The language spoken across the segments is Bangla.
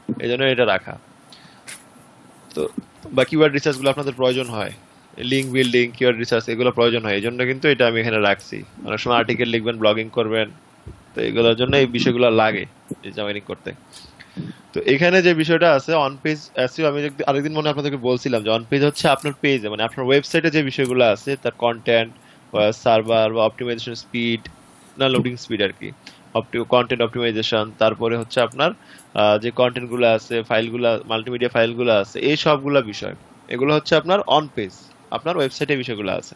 এই জন্য এটা রাখা। তো বা কিওয়ার্ড রিসার্চ গুলো আপনাদের প্রয়োজন হয়, লিঙ্ক বিল্ডিং, কিওয়ার্ড রিসার্চ এগুলো প্রয়োজন হয়, এই জন্য কিন্তু এটা আমি এখানে রাখছি। অনেক সময় আর্টিকেল লিখবেন, ব্লগিং করবেন, তো এগুলোর জন্য এই বিষয়গুলো লাগে ডিজিটাল মার্কেটিং করতে। তো এখানে যে বিষয়টা আছে অন পেজ এসইও, আমি আরেকদিন মনে হয় আপনাদেরকে বলছিলাম যে অন পেজ হচ্ছে আপনার পেজে, মানে আপনার ওয়েবসাইটে যে বিষয়গুলো আছে, তার কন্টেন্ট বা সার্ভার বা অপটিমাইজেশন স্পিড, না লোডিং স্পিড আর কি, কন্টেন্ট অপটিমাইজেশন, তারপরে হচ্ছে আপনার যে কন্টেন্ট গুলো আছে, ফাইলগুলো, মাল্টিমিডিয়া ফাইলগুলো আছে, এই সবগুলা বিষয়, এগুলো হচ্ছে আপনার অন পেজ, আপনার ওয়েবসাইটে বিষয়গুলো আছে,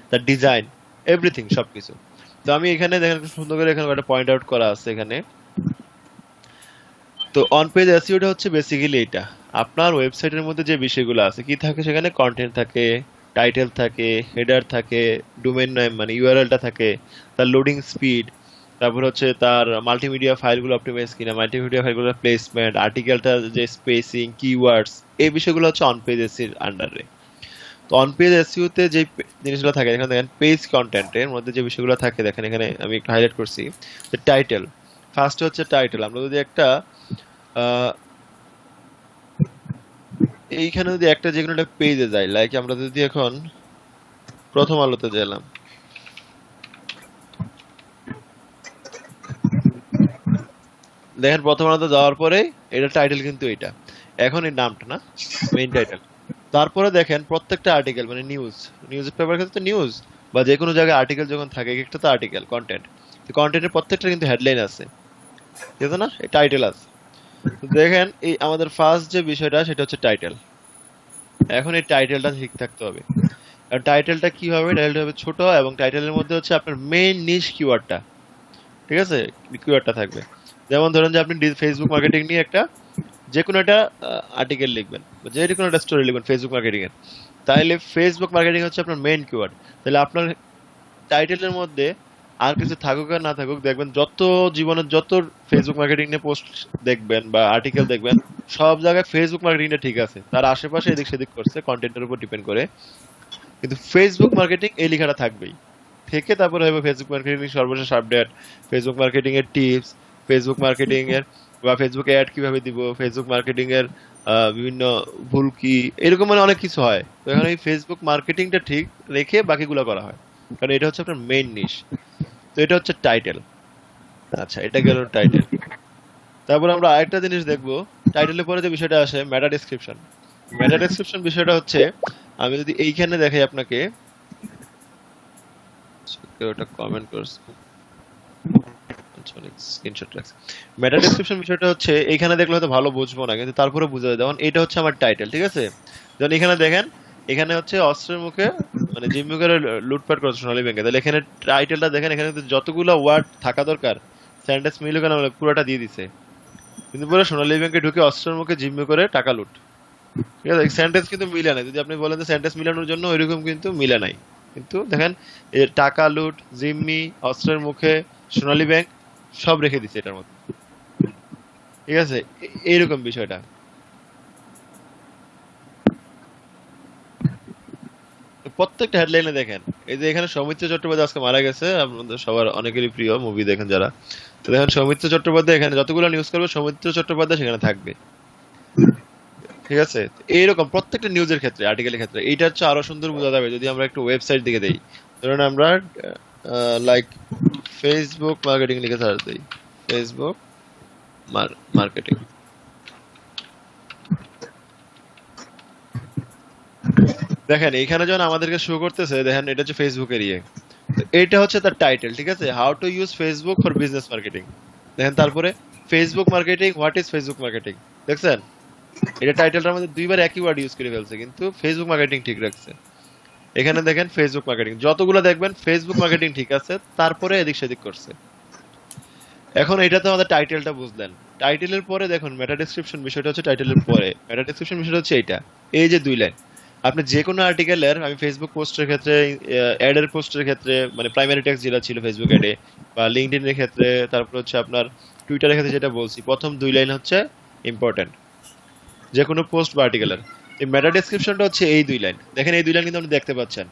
তার ডিজাইন, এভরিথিং, সবকিছু। তো আমি এখানে দেখেন খুব সুন্দর করে এখানে একটা পয়েন্ট আউট করা আছে এখানে। তো অন পেজ এসইওটা হচ্ছে বেসিক্যালি এটা, আপনার ওয়েবসাইটের মধ্যে যে বিষয়গুলো আছে কি থাকে, সেখানে কন্টেন্ট থাকে, টাইটেল থাকে, হেডার থাকে, ডোমেইন নেম মানে ইউআরএলটা থাকে, তার লোডিং স্পিড, তারপর হচ্ছে তার মাল্টিমিডিয়া ফাইলগুলো অপটিমাইজ কিনা, মাল্টিমিডিয়া ফাইলগুলোর প্লেসমেন্ট, আর্টিকেলটা যে স্পেসিং, কিওয়ার্ডস, এই বিষয়গুলো হচ্ছে অন পেজ এসইর আন্ডারে। তো অন পেজ এসইও তে যে জিনিসগুলো থাকে, এখানে দেখেন পেজ কন্টেন্টের মধ্যে যে বিষয়গুলো থাকে, দেখেন এখানে আমি একটু হাইলাইট করছি। টাইটেল, ফার্স্ট হচ্ছে টাইটেল। আমরা যদি একটা আহ, এইখানে যদি একটা যে কোনো একটা পেজে যাই, লাইক আমরা যদি এখন প্রথম আলোতে গেলাম, দেখেন প্রথম আলোতে যাওয়ার পরে এটা টাইটেল কিন্তু এটা, এখন এই নামটা না, মেইন টাইটেল। তারপরে দেখেন প্রত্যেকটা আর্টিকেল মানে নিউজ, নিউজ পেপার ক্ষেত্রে নিউজ বা যে কোনো জায়গায় আর্টিকেল যখন থাকে, একটা তো আর্টিকেল কন্টেন্ট, কন্টেন্টের প্রত্যেকটা কিন্তু হেডলাইন আছে, ঠিক আছে না, টাইটেল আছে। তো দেখেন এই আমাদের ফার্স্ট যে বিষয়টা সেটা হচ্ছে টাইটেল। এখন এই টাইটেলটা ঠিক থাকতে হবে, কারণ টাইটেলটা কি হবে, টাইটেলটা হবে ছোট, এবং টাইটেলের মধ্যে হচ্ছে আপনার মেইন নিশ কিওয়ার্ডটা, ঠিক আছে, কিওয়ার্ডটা থাকবে। যেমন ধরেন যে আপনি ফেসবুক মার্কেটিং নিয়ে একটা যে কোনো একটা আর্টিকেল লিখবেন, যে কোনো একটা স্টোরি লিখবেন ফেসবুক মার্কেটিং এর, তাহলে ফেসবুক মার্কেটিং হচ্ছে আপনার মেইন কিওয়ার্ড। তাহলে আপনার টাইটেলের মধ্যে আর কিছু থাকুক আর না থাকুক, দেখবেন যত জীবনের যত ফেসবুক মার্কেটিং নিয়ে পোস্ট দেখবেন বা আর্টিকেল দেখবেন, সব জায়গায় ফেসবুক মার্কেটিংটা ঠিক আছে, তার আশেপাশে এদিক সেদিক করছে কন্টেন্টের উপর ডিপেন্ড করে, কিন্তু ফেসবুক মার্কেটিং এই লেখাটা থাকবেই। থেকে তারপরে হবে ফেসবুক মার্কেটিং সর্বশেষ আপডেট, ফেসবুক মার্কেটিং এর টিপস, ফেসবুক মার্কেটিং এর বা ফেসবুক অ্যাড কিভাবে দিব, ফেসবুক মার্কেটিং এর বিভিন্ন ভুল কি, এরকম মানে অনেক কিছু হয়। তো এখানে এই ফেসবুক মার্কেটিংটা ঠিক রেখে বাকিগুলো করা হয়, কারণ এটা হচ্ছে আপনার মেইন নিশ। তো এটা হচ্ছে টাইটেল। আচ্ছা, এটা গেল টাইটেল। তারপর আমরা আরেকটা জিনিস দেখবো, টাইটেলের পরে যে বিষয়টা আসে মেটা ডেসক্রিপশন। মেটা ডেসক্রিপশন বিষয়টা হচ্ছে, আমি যদি এইখানে দেখাই আপনাকে, কেউ একটা কমেন্ট করছে, স্ক্রিনশট রাখছে। মেটা ডেসক্রিপশন বিষয়টা হচ্ছে এখানে দেখলে হয়তো ভালো বুঝবো না, কিন্তু তারপরে বুঝা যায়। যেমন এটা হচ্ছে আমার টাইটেল, ঠিক আছে, যেমন এখানে দেখেন, এখানে হচ্ছে অস্ত্রের মুখে মানে জিম্মি করে লুটপাট করছে সোনালী ব্যাংকে, তাহলে এখানে টাইটেলটা দেখেন, এখানে কিন্তু যতগুলো ওয়ার্ড থাকা দরকার সেন্টেন্স মিলে কেন পুরোটা দিয়ে দিছে, কিন্তু পুরো সোনালী ব্যাংকে ঢুকে অস্ত্রের মুখে জিম্মি করে টাকা লুট, ঠিক আছে, সেন্টেন্স কিন্তু মিলে নাই। যদি আপনি বলেন যে সেন্টেন্স মিলানোর জন্য, ওইরকম কিন্তু মিলে নাই। কিন্তু দেখেন এই টাকা লুট, জিম্মি, অস্ত্রের মুখে, সোনালী ব্যাংক, সব রেখে দিছে এটার মধ্যে, ঠিক আছে, এইরকম বিষয়টা। প্রত্যেকটা হেডলাইনে দেখেন, এই যে এখানে সৌমিত্র চট্টোপাধ্যায় আজকে মারা গেছে, আপনাদের সবার অনেকেরই প্রিয়, মুভি দেখেন যারা, তো দেখেন সৌমিত্র চট্টোপাধ্যায়, এখানে যতগুলো নিউজ করবে সৌমিত্র চট্টোপাধ্যায় সেখানে থাকবে, ঠিক আছে। এইরকম প্রত্যেকটা নিউজের ক্ষেত্রে, আর্টিকেলের ক্ষেত্রে এইটা হচ্ছে আরো সুন্দর বোঝা যাবে যদি আমরা একটু ওয়েবসাইট দিকে দেই। ধরুন আমরা লাইক ফেসবুক মার্কেটিং লিখে সার্চ দিই, ফেসবুক মার্কেটিং, দেখেন এইখানে যখন আমাদেরকে শো করতেছে, দেখেন এটা হচ্ছে ফেসবুকের ইয়ে, তো এটা হচ্ছে তার টাইটেল, ঠিক আছে, how to use Facebook for business marketing. দেখেন তারপরে Facebook marketing, what is Facebook marketing, দেখছেন, এটা টাইটেলটার মধ্যে দুইবার একই ওয়ার্ড ইউজ করে ফেলছে, কিন্তু ফেসবুক মার্কেটিং ঠিক রাখছে। এখানে দেখেন ফেসবুক মার্কেটিং, যতগুলো দেখবেন ফেসবুক মার্কেটিং ঠিক আছে, তারপরে এদিক সেদিক করছে। এখন এটা তো আমাদের টাইটেলটা বুঝলেন। টাইটেলের পরে দেখুন মেটা ডেসক্রিপশন বিষয়টা হচ্ছে টাইটেলের পরে, মেটা ডেসক্রিপশন বিষয়টা হচ্ছে এইটা, এই যে দুই লাইন। আপনি যে কোনো আর্টিকেলের, আমি ফেসবুক পোস্টের ক্ষেত্রে, অ্যাডের পোস্টের ক্ষেত্রে, মানে প্রাইমারি টেক্সট যেটা ছিল ফেসবুক অ্যাডে বা লিঙ্কডইন এর ক্ষেত্রে, তারপর হচ্ছে আপনার টুইটারের ক্ষেত্রে, যেটা বলছি প্রথম দুই লাইন হচ্ছে ইম্পর্টেন্ট যে কোনো পোস্ট বা আর্টিকেলের। এই মেটা ডেসক্রিপশনটা হচ্ছে এই দুই লাইন, দেখেন এই দুই লাইন কিন্তু আপনি দেখতে পাচ্ছেন।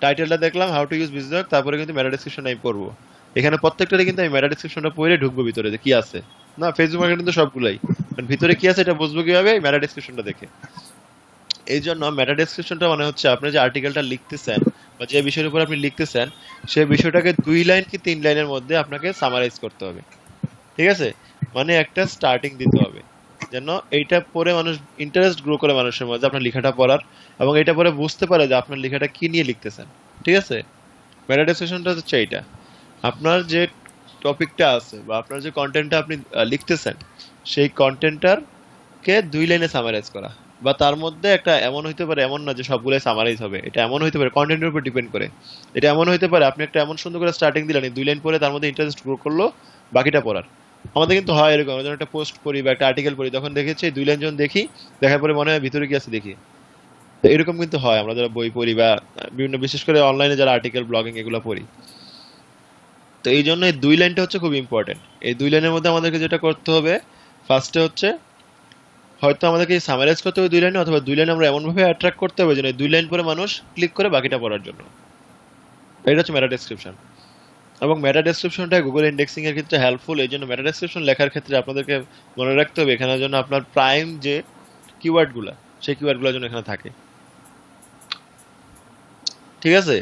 টাইটেলটা দেখলাম হাউ টু ইউজ বিজনেস, তারপরে কিন্তু মেটা ডেসক্রিপশন আমি পড়বো। এখানে প্রত্যেকটারে কিন্তু আমি মেটা ডেসক্রিপশনটা পড়ে ঢুকবো ভিতরে যে কি আছে, না ফেসবুক মার্কেটিং তো সবগুলাই, কারণ ভিতরে কি আছে এটা বুঝবো কিভাবে? মেটা ডেসক্রিপশনটা দেখে। এই জন্য মেটা ডেসক্রিপশনটা মানে হচ্ছে আপনি যে আর্টিকেলটা লিখতেছেন বা যে বিষয়ের উপর আপনি লিখতেছেন সেই বিষয়টাকে 2 লাইন কি 3 লাইনের মধ্যে আপনাকে সামারাইজ করতে হবে। ঠিক আছে? মানে একটা স্টার্টিং দিতে হবে যেন এইটা পড়ে মানুষ ইন্টারেস্ট গ্রো করে মানুষের মধ্যে আপনার লেখাটা পড়ার, এবং এটা পরে বুঝতে পারে যে আপনার লেখাটা কি নিয়ে লিখতেছেন। ঠিক আছে? মেটা ডেসক্রিপশনটা হচ্ছে এইটা, আপনার যে টপিকটা আছে বা আপনার যে কন্টেন্টটা আপনি লিখতেছেন সেই কন্টেন্টটার কে 2 লাইনে সামারাইজ করা, বা তার মধ্যে একটা এমন হইতে পারে, এমন না যে সবগুলাই সামারাইজ হবে, এটা এমন হইতে পারে কন্টেন্টের উপর ডিপেন্ড করে। এটা এমন হইতে পারে আপনি একটা এমন সুন্দর করে স্টার্টিং দিলেন, 2 লাইন পরে তার মধ্যে ইন্টারেস্ট গ্রো করলো, বাকিটা পড়ার। আমাদের কিন্তু হয় এরকম, আমরা যখন একটা পোস্ট পড়ি বা একটা আর্টিকেল পড়ি তখন দেখেছি 2 লাইন যখন দেখি, দেখার পরে মনে হয় ভিতরে কি আছে দেখি। তো এরকম কিন্তু হয় আমরা যারা বই পড়ি বা বিভিন্ন বিশেষ করে অনলাইনে যারা আর্টিকেল ব্লগিং এগুলো পড়ি। তো এই জন্য এই 2 লাইনটা হচ্ছে খুব ইম্পর্টেন্ট। এই 2 লাইনের মধ্যে আমাদেরকে যেটা করতে হবে, ফার্স্টে হচ্ছে হয়তো আমাদেরকে সামারাইজ করতে হবে 2 লাইনে, অথবা 2 লাইন আমরা এমন ভাবে অ্যাট্রাক্ট করতে হবে যেন 2 লাইন পরে মানুষ ক্লিক করে বাকিটা পড়ার জন্য। এটা হচ্ছে মেটা ডেসক্রিপশন। এবং মেটা ডেসক্রিপশনটা গুগল ইন্ডেক্সিং এর ক্ষেত্রে হেল্পফুল। এই জন্য মেটা ডেসক্রিপশন লেখার ক্ষেত্রে আপনাদেরকে মনে রাখতে হবে এখানে যেন আপনার প্রাইম যে কিওয়ার্ড গুলা, সেই কিওয়ার্ড গুলো যেন এখানে থাকে। ঠিক আছে?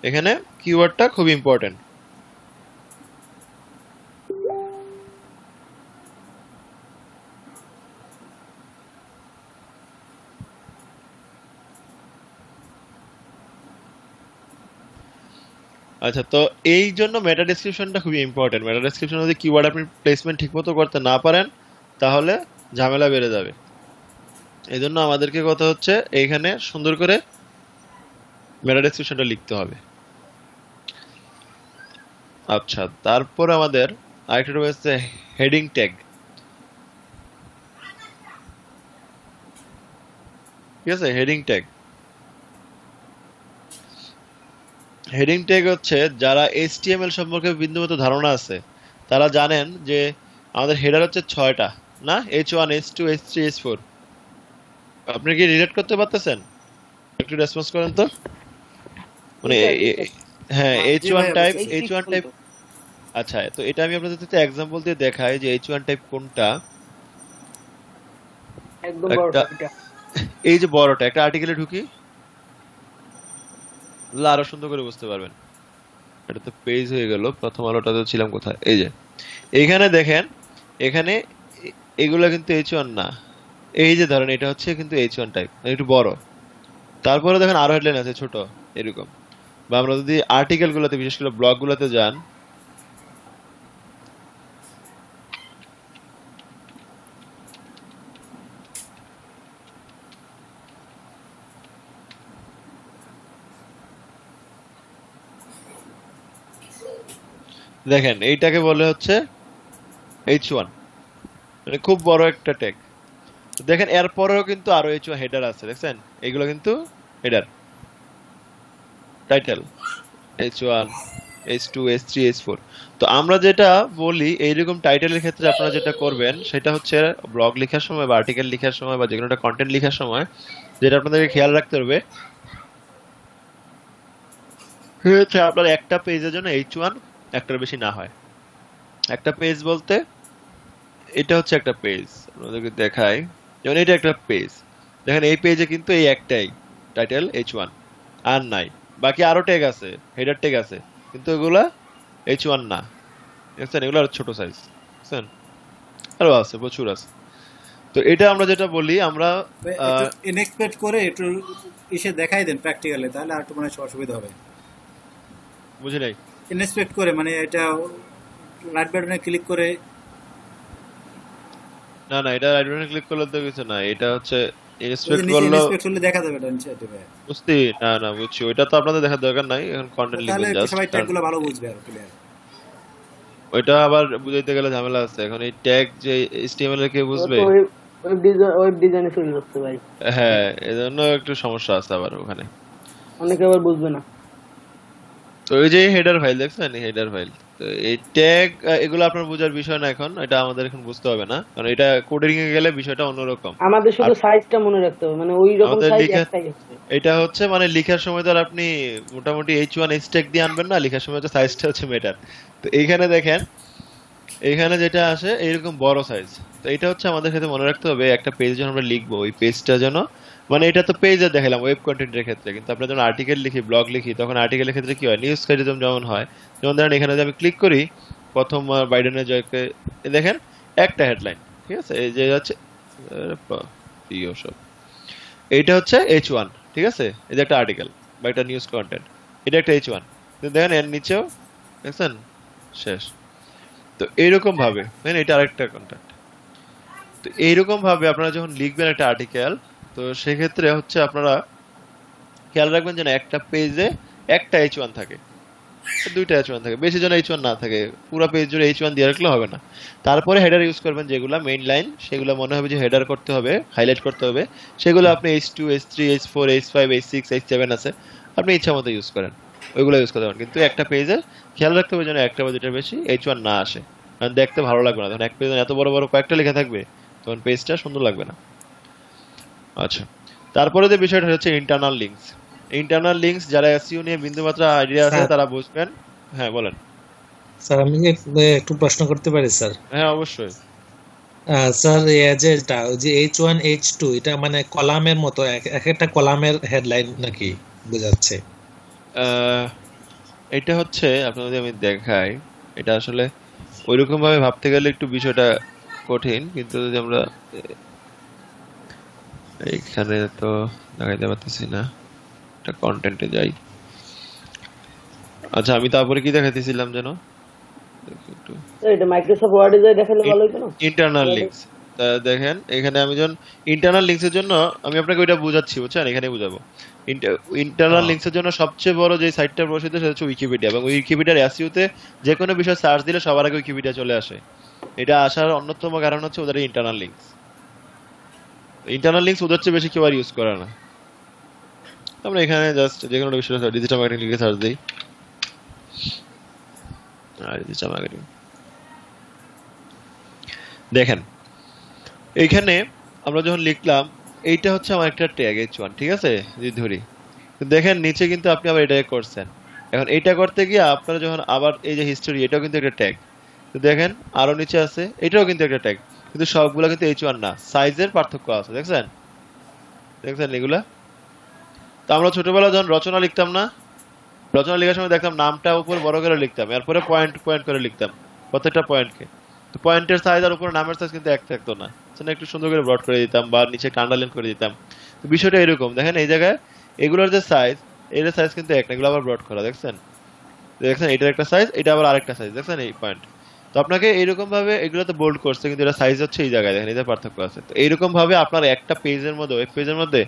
এখানে কিওয়ার্ডটা খুব ইম্পর্টেন্ট। আচ্ছা, তো এই জন্য মেটা ডেসক্রিপশনটা খুবই ইম্পর্টেন্ট। মেটা ডেসক্রিপশন যদি কিওয়ার্ড আপনি প্লেসমেন্ট ঠিকমতো করতে না পারেন তাহলে ঝামেলা বেড়ে যাবে। এই জন্য আমাদেরকে কথা হচ্ছে এইখানে সুন্দর করে মেটা ডেসক্রিপশনটা লিখতে হবে। আচ্ছা, তারপর আমাদের আরেকটা রয়েছে হেডিং ট্যাগ। ঠিক আছে? হেডিং ট্যাগ, হেডিং ট্যাগ হচ্ছে যারা এইচটিএমএল সম্পর্কে বিন্দুমাত্র ধারণা আছে তারা জানেন যে আমাদের হেডার হচ্ছে 6টা, না? H1 H2 H3 H4। আপনি কি রিলেট করতে পারতেছেন? একটু রেসপন্স করেন তো। মানে এইটা এইটা হ্যাঁ, জি H1 ভাইয়া টাইপ, বুঝছি। H1 type. আচ্ছা, তো এটা আমি আপনাদের একটা এক্সাম্পল দিয়ে দেখাই যে H1 টাইপ কোনটা। একদম একটা বড়টা এটা। এই যে বড়টা একটা আর্টিকেলে ঢুকি, তাহলে আরো সুন্দর করে বুঝতে পারবেন। এটা তো পেজ হয়ে গেল, প্রথম আলোটাতে ছিলাম কোথায়? এই যে এখানে দেখেন, এখানে এগুলা কিন্তু H1 না। এই যে ধরেন এটা হচ্ছে কিন্তু H1 টাইপ, একটু বড়। তারপরে দেখেন আরো হেডলাইন আছে ছোট, এরকম। বা আমরা যদি আর্টিকেল গুলোতে, বিশেষ করে ব্লগ গুলোতে যান, দেখেন এইটাকে বলে হচ্ছে H1, মানে খুব বড় একটা ট্যাগ। দেখেন এরপরেও কিন্তু আরো H1 হেডার আছে, দেখছেন? এগুলো কিন্তু header, title H1 H2 H3 H4। তো আমরা যেটা বলি এইরকম টাইটেলের ক্ষেত্রে আপনারা যেটা করবেন সেটা হচ্ছে ব্লগ লেখার সময় বা আর্টিকেল লেখার সময় বা যেকোনো একটা কন্টেন্ট লেখার সময় যেটা আপনাদেরকে খেয়াল রাখতে হবে সেটা হচ্ছে আপনার একটা পেজের জন্য H1 একটার বেশি না হয়। একটা পেজ বলতে এটা হচ্ছে একটা পেজ, আপনাদেরকে দেখাই। যেমন এটা একটা পেজ, দেখেন এই পেজে কিন্তু এই একটাই টাইটেল H1, আর নাই। বাকি আরো ট্যাগ আছে, হেডার ট্যাগ আছে, কিন্তু এগুলা H1 না। দেখছেন? এগুলো আরো ছোট সাইজ, দেখছেন? আরো আছে, প্রচুর আছে। তো এটা আমরা যেটা বলি আমরা একটু আহ, ইনএক্সপেক্ট করে একটু এসে দেখাই দেন প্র্যাকটিক্যালি, তাহলে আর একটু মানে অসুবিধা হবে। বুঝি নাই। ইনএক্সপেক্ট করে মানে এটা রাইট বাটনে ক্লিক করে না না, এটা রাইট বাটনে ক্লিক করলে তো কিছু না, এটা হচ্ছে ওই যে ইনস্পেক্ট নিচে করলো। ইনএক্সপেক্ট করলে দেখা যাবে এটা নিচে টিপে। বুঝছি, না না বুঝছি, ওইটা তো আপনাদের দেখার দরকার নাই, এখন কন্টেন্ট তাহলে লিখবেন জাস্ট। সবাই কারণ ট্যাগগুলো ভালো বুঝবে আর ক্লিয়ার। ওইটা আবার বুঝাইতে গেলে ঝামেলা আছে। এখন এই ট্যাগ যে HTML এর কে ও বুঝবে? তো ওয়েব ডিজাইনে চলে যাচ্ছে ভাই। হ্যাঁ, এজন্য একটু সমস্যা আছে আবার ওখানে। অনেকে আবার বুঝবে না। তো এই যে হেডার ফাইল, দেখছেন? হেডার ফাইল, তো এই ট্যাগ এগুলো আপনার বোঝার বিষয় না, এখন এটা আমাদের এখন বুঝতে হবে না, কারণ এটা কোডিং এ গেলে বিষয়টা অন্যরকম। আমাদের আর শুধু সাইজটা মনে রাখতে হবে, মানে ওই রকম আমাদের সাইজ লিখা, একটাই হচ্ছে। এটা হচ্ছে মানে লিখার সময় তো আর আপনি মোটামুটি H1 H ট্যাগ দিয়ে আনবেন না, লিখার সময় তো সাইজটা হচ্ছে মেটার। তো এইখানে দেখেন এখানে যেটা আসে এইরকম বড় সাইজ। তো এটা হচ্ছে আমাদের ক্ষেত্রে মনে রাখতে হবে, একটা পেজ যখন আমরা লিখবো ওই পেজটা যেন, মানে এটা তো পেজে দেখালাম ওয়েব কন্টেন্টের ক্ষেত্রে, কিন্তু আমরা যখন আর্টিকেল লিখি, ব্লগ লিখি, তখন আর্টিকেলের ক্ষেত্রে কি হয়, নিউজ ক্রিটিজম যেমন হয়, যেমন ধরেন এখানে যদি আমি ক্লিক করি প্রথম বাইডেনের জয়কে, দেখেন একটা হেডলাইন, ঠিক আছে, এই যে হচ্ছে প্রিয় সব, এইটা হচ্ছে H1, ঠিক আছে, এই যে একটা আর্টিকেল বা একটা নিউজ কন্টেন্ট, এটা একটা H1, দেখেন এর নিচেও দেখছেন শেষ। তো এইরকম ভাবে দেখেন এটা আরেকটা কন্টেন্ট। তো এইরকম ভাবে আপনারা যখন লিখবেন একটা আর্টিকেল, তো সেক্ষেত্রে হচ্ছে আপনারা খেয়াল রাখবেন যেন একটা পেজে একটা H1 থাকে, দুইটা H1 থাকে, বেশি যেন H1 না থাকে, পুরো পেজ জুড়ে H1 দিয়ে রাখলে হবে না। তারপরে হেডার ইউজ করবেন, যেগুলো মেইন লাইন, সেগুলো মনে হবে যে হেডার করতে হবে, হাইলাইট করতে হবে, সেগুলো আপনি H2, H3, H4, H5, H6, H7 আছে, আপনি ইচ্ছা মতো ইউজ করেন, ওইগুলো ইউজ করতে পারেন। কিন্তু একটা পেজে খেয়াল রাখতে হবে যেন একটা বা দুইটার বেশি H1 না আসে, কারণ দেখতে ভালো লাগবে না, তখন এক পেজে এত বড় বড় কয়েকটা লেখা থাকবে, তখন পেজটা সুন্দর লাগবে না। আচ্ছা, তারপরে যে বিষয়টা হচ্ছে ইন্টারনাল লিঙ্কস। ইন্টারনাল লিঙ্কস যারা এসইও নিয়ে বিন্দুমাত্র আইডিয়া আছে স্যার তারা বুঝবেন। হ্যাঁ বলেন। স্যার আমি একটু প্রশ্ন করতে পারি স্যার? হ্যাঁ অবশ্যই। স্যার যেটা ওই যে H1 H2 এটা মানে কলামের মতো এক একটা কলামের হেডলাইন নাকি বোঝাচ্ছে? আহ, এটা হচ্ছে আপনাদের যদি আমি দেখাই, এটা আসলে ওইরকম ভাবে ভাবতে গেলে একটু বিষয়টা কঠিন, কিন্তু যদি আমরা এইখানে তো দেখাইতে পারতেছি না, একটা কন্টেন্টে যাই। আচ্ছা, আমি তারপরে কি দেখাইতেছিলাম যেন, দেখি একটু। এটা মাইক্রোসফট ওয়ার্ডে যাই দেখালে ভালো হতো না? ইন্টারনাল ওয়ার্ডে লিঙ্কস, দেখেন এখানে আমি যখন ইন্টারনাল লিঙ্কস এর জন্য আমি আপনাকে ওইটা বুঝাচ্ছি, বুঝছেন, এখানে বুঝাবো। ইন্টারনাল লিঙ্কস এর জন্য সবচেয়ে বড় যে সাইটটা প্রসিদ্ধ সেটা হচ্ছে উইকিপিডিয়া, এবং উইকিপিডিয়ার এসইও তে যে কোনো বিষয় সার্চ দিলে সবার আগে উইকিপিডিয়া চলে আসে। এটা আসার অন্যতম কারণ হচ্ছে ওদের ইন্টারনাল লিঙ্কস। ইন্টারনাল লিঙ্কস ওদের চেয়ে বেশি কেউ আর ইউজ করে না। আমরা এখানে জাস্ট যে কোনো বিষয় ডিজিটাল মার্কেটিং লিখে সার্চ দিই, আর ডিজিটাল মার্কেটিং দেখেন এইখানে আমরা যখন লিখলাম, এইটা হচ্ছে আমার একটা ট্যাগ H1, ঠিক আছে, যদি ধরি, তো দেখেন নিচে কিন্তু আপনি আবার এটা করছেন। এখন এইটা করতে গিয়ে আপনারা যখন আবার এই যে হিস্টোরি, এটাও কিন্তু একটা ট্যাগ, তো দেখেন আরো নিচে আছে, এটাও কিন্তু একটা ট্যাগ, কিন্তু সবগুলা কিন্তু H1 না, সাইজের পার্থক্য আছে, দেখছেন, দেখছেন এগুলা। তো আমরা ছোটবেলায় যখন রচনা লিখতাম না, রচনা লেখার সময় দেখতাম নামটা উপরে বড় করে লিখতাম, এরপরে পয়েন্ট পয়েন্ট করে লিখতাম প্রত্যেকটা পয়েন্টকে। তো পয়েন্টের সাইজ আর উপরে নামের সাইজ কিন্তু এক থাকতো না, সেটা একটু সুন্দর করে ব্রড করে দিতাম বা নিচে একটা আন্ডারলাইন করে দিতাম। তো বিষয়টা এরকম, দেখেন এই জায়গায় এগুলোর যে সাইজ, এর সাইজ কিন্তু এক না, এগুলো আবার ব্রড করা, দেখছেন, দেখছেন এটার একটা সাইজ, এটা আবার আরেকটা সাইজ, দেখছেন এই পয়েন্ট। তো আপনাকে এইরকম ভাবে এগুলোতে বোল্ড করছে, কিন্তু এটা সাইজ হচ্ছে এই জায়গায়, দেখেন এদের পার্থক্য আছে। তো এইরকম ভাবে আপনার একটা পেজের মধ্যে, ওয়েব পেজের মধ্যে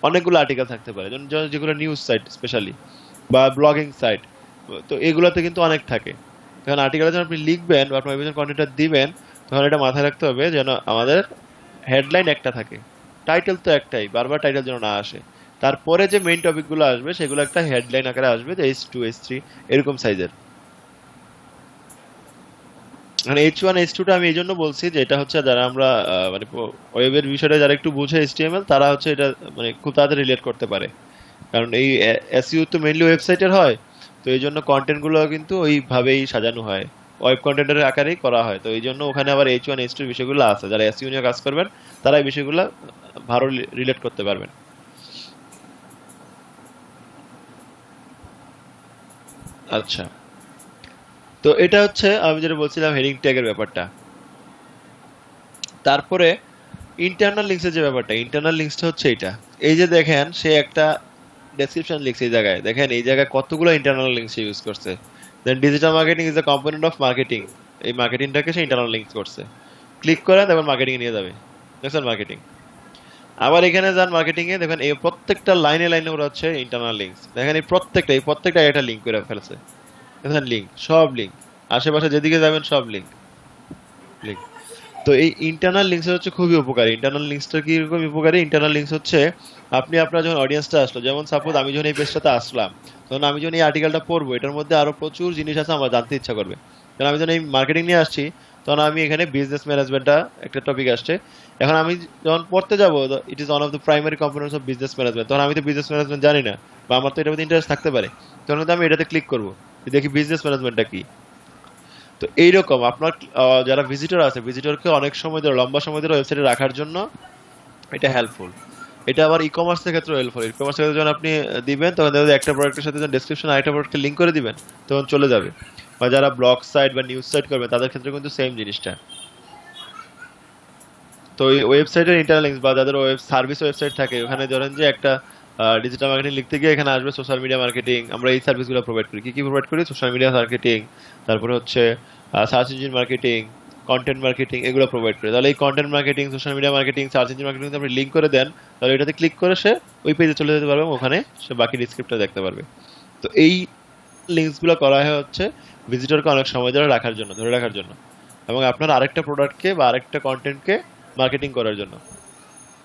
অনেকগুলো আর্টিকেল থাকতে পারে, যেগুলো নিউজ সাইট স্পেশালি বা ব্লগিং সাইট, তো এগুলোতে কিন্তু অনেক থাকে। কারণ আর্টিকেল যখন আপনি লিখবেন বা আপনার ওয়েব কন্টেন্টটা দিবেন, তখন এটা মাথায় রাখতে হবে যেন আমাদের হেডলাইন একটা থাকে, টাইটেল তো একটাই, বারবার টাইটেল যেন না আসে। তারপরে যে মেইন টপিকগুলো আসবে সেগুলো একটা হেডলাইন আকারে আসবে, যে H2, H3 এরকম সাইজের। মানে H1 H2 টা আমি এই জন্য বলছি যে এটা হচ্ছে যারা আমরা মানে ওয়েবের বিষয়টা যারা একটু বুঝে HTML, তারা হচ্ছে এটা মানে খুব তাড়াতাড়ি রিলেট করতে পারে। কারণ এই এসইও তো মেইনলি ওয়েবসাইটের হয়, তো এই জন্য কন্টেন্ট গুলো কিন্তু ওইভাবেই সাজানো হয়, ওয়েব কন্টেন্টের আকারেই করা হয়। তো এই জন্য ওখানে আবার H1 H2 বিষয়গুলো আছে, যারা এসইও নিয়ে কাজ করবেন তারা এই বিষয়গুলো ভালো রিলেট করতে পারবেন। আচ্ছা, তো এটা হচ্ছে আমি যেটা বলছিলাম হেডিং ট্যাগের ব্যাপারটা। তারপরে ইন্টারনাল লিঙ্কসের যে ব্যাপারটা, ইন্টারনাল লিঙ্কসটা হচ্ছে এটা, এই যে দেখেন সে একটা ডেসক্রিপশন লিখছে এই জায়গায়, দেখেন এই জায়গায় কতগুলো ইন্টারনাল লিঙ্কস ইউজ করছে। Then digital marketing is the component of marketing, এই মার্কেটিংটাকে সে ইন্টারনাল লিঙ্কস করছে। ক্লিক করেন, তারপর মার্কেটিং নিয়ে যাবে, দেখছেন মার্কেটিং। আবার এখানে যান মার্কেটিং এ, দেখেন এই প্রত্যেকটা লাইনে লাইনে ওরা হচ্ছে ইন্টারনাল লিঙ্কস, দেখেন এই প্রত্যেকটা একটা লিঙ্ক করে ফেলছে, দেখেন লিঙ্ক, সব লিঙ্ক, আশেপাশে যেদিকে যাবেন সব লিঙ্ক লিঙ্ক। তো এই ইন্টারনাল লিঙ্কস হচ্ছে খুবই উপকারী। ইন্টারনাল লিঙ্কসটা কি রকম উপকারী? ইন্টারনাল লিঙ্কস হচ্ছে আপনি আপনার যখন অডিয়েন্সটা আসলো, যেমন সাপোজ আমি যখন এই পেজটাতে আসলাম, তখন আমি যখন এই আর্টিকেলটা পড়বো, এটার মধ্যে আরো প্রচুর জিনিস আছে আমার জানতে ইচ্ছা করবে। কারণ আমি যখন এই মার্কেটিং নিয়ে আসছি, তখন আমি এখানে বিজনেস ম্যানেজমেন্টটা একটা টপিক আসছে, এখন আমি যখন পড়তে যাবো, it is one of the primary components of business management, তখন আমি তো বিজনেস ম্যানেজমেন্ট জানি না বা আমার তো এটার মধ্যে ইন্টারেস্ট থাকতে পারে, তখন কিন্তু আমি এটাতে ক্লিক করবো, দেখি বিজনেস ম্যানেজমেন্টটা কি। তো এইরকম আপনার যারা ভিজিটর আছে ভিজিটরকে অনেক সময় ধরে লম্বা সময় ধরে ওয়েবসাইটে রাখার জন্য এটা হেল্পফুল। এটা আবার ই কমার্সের ক্ষেত্রে হেল্পফুল। ই কমার্সের ক্ষেত্রে যখন আপনি দিবেন তখন দেখা যায় একটা প্রোডাক্টের সাথে যখন ডেসক্রিপশন আরেকটা প্রোডাক্টকে লিঙ্ক করে দিবেন তখন চলে যাবে। বা যারা ব্লগ সাইট বা নিউজ সাইট করবে তাদের ক্ষেত্রে কিন্তু সেম জিনিসটা। তো এই ওয়েবসাইটের ইন্টারনাল লিঙ্কস বা যাদের ওয়েব সার্ভিস ওয়েবসাইট থাকে ওখানে ধরেন যে একটা ডিজিটাল মার্কেটিং লিখতে গিয়ে এখানে আসবে সোশ্যাল মিডিয়া মার্কেটিং, আমরা এই সার্ভিসগুলো প্রোভাইড করি। কি কি প্রোভাইড করি? সোশ্যাল মিডিয়া মার্কেটিং, তারপরে হচ্ছে search engine marketing, content marketing, এগুলো প্রোভাইড করি। তাহলে এই content marketing, social media marketing, search engine marketing আপনি লিঙ্ক করে দেন, তাহলে এটাতে ক্লিক করে সে ওই পেজে চলে যেতে পারবে এবং ওখানে সে বাকি ডিসক্রিপ্টটা দেখতে পারবে। তো এই লিঙ্কসগুলো করা হয় হচ্ছে ভিজিটরকে অনেক সময় ধরে রাখার জন্য, ধরে রাখার জন্য, এবং আপনার আরেকটা প্রোডাক্টকে বা আরেকটা কন্টেন্টকে মার্কেটিং করার জন্য।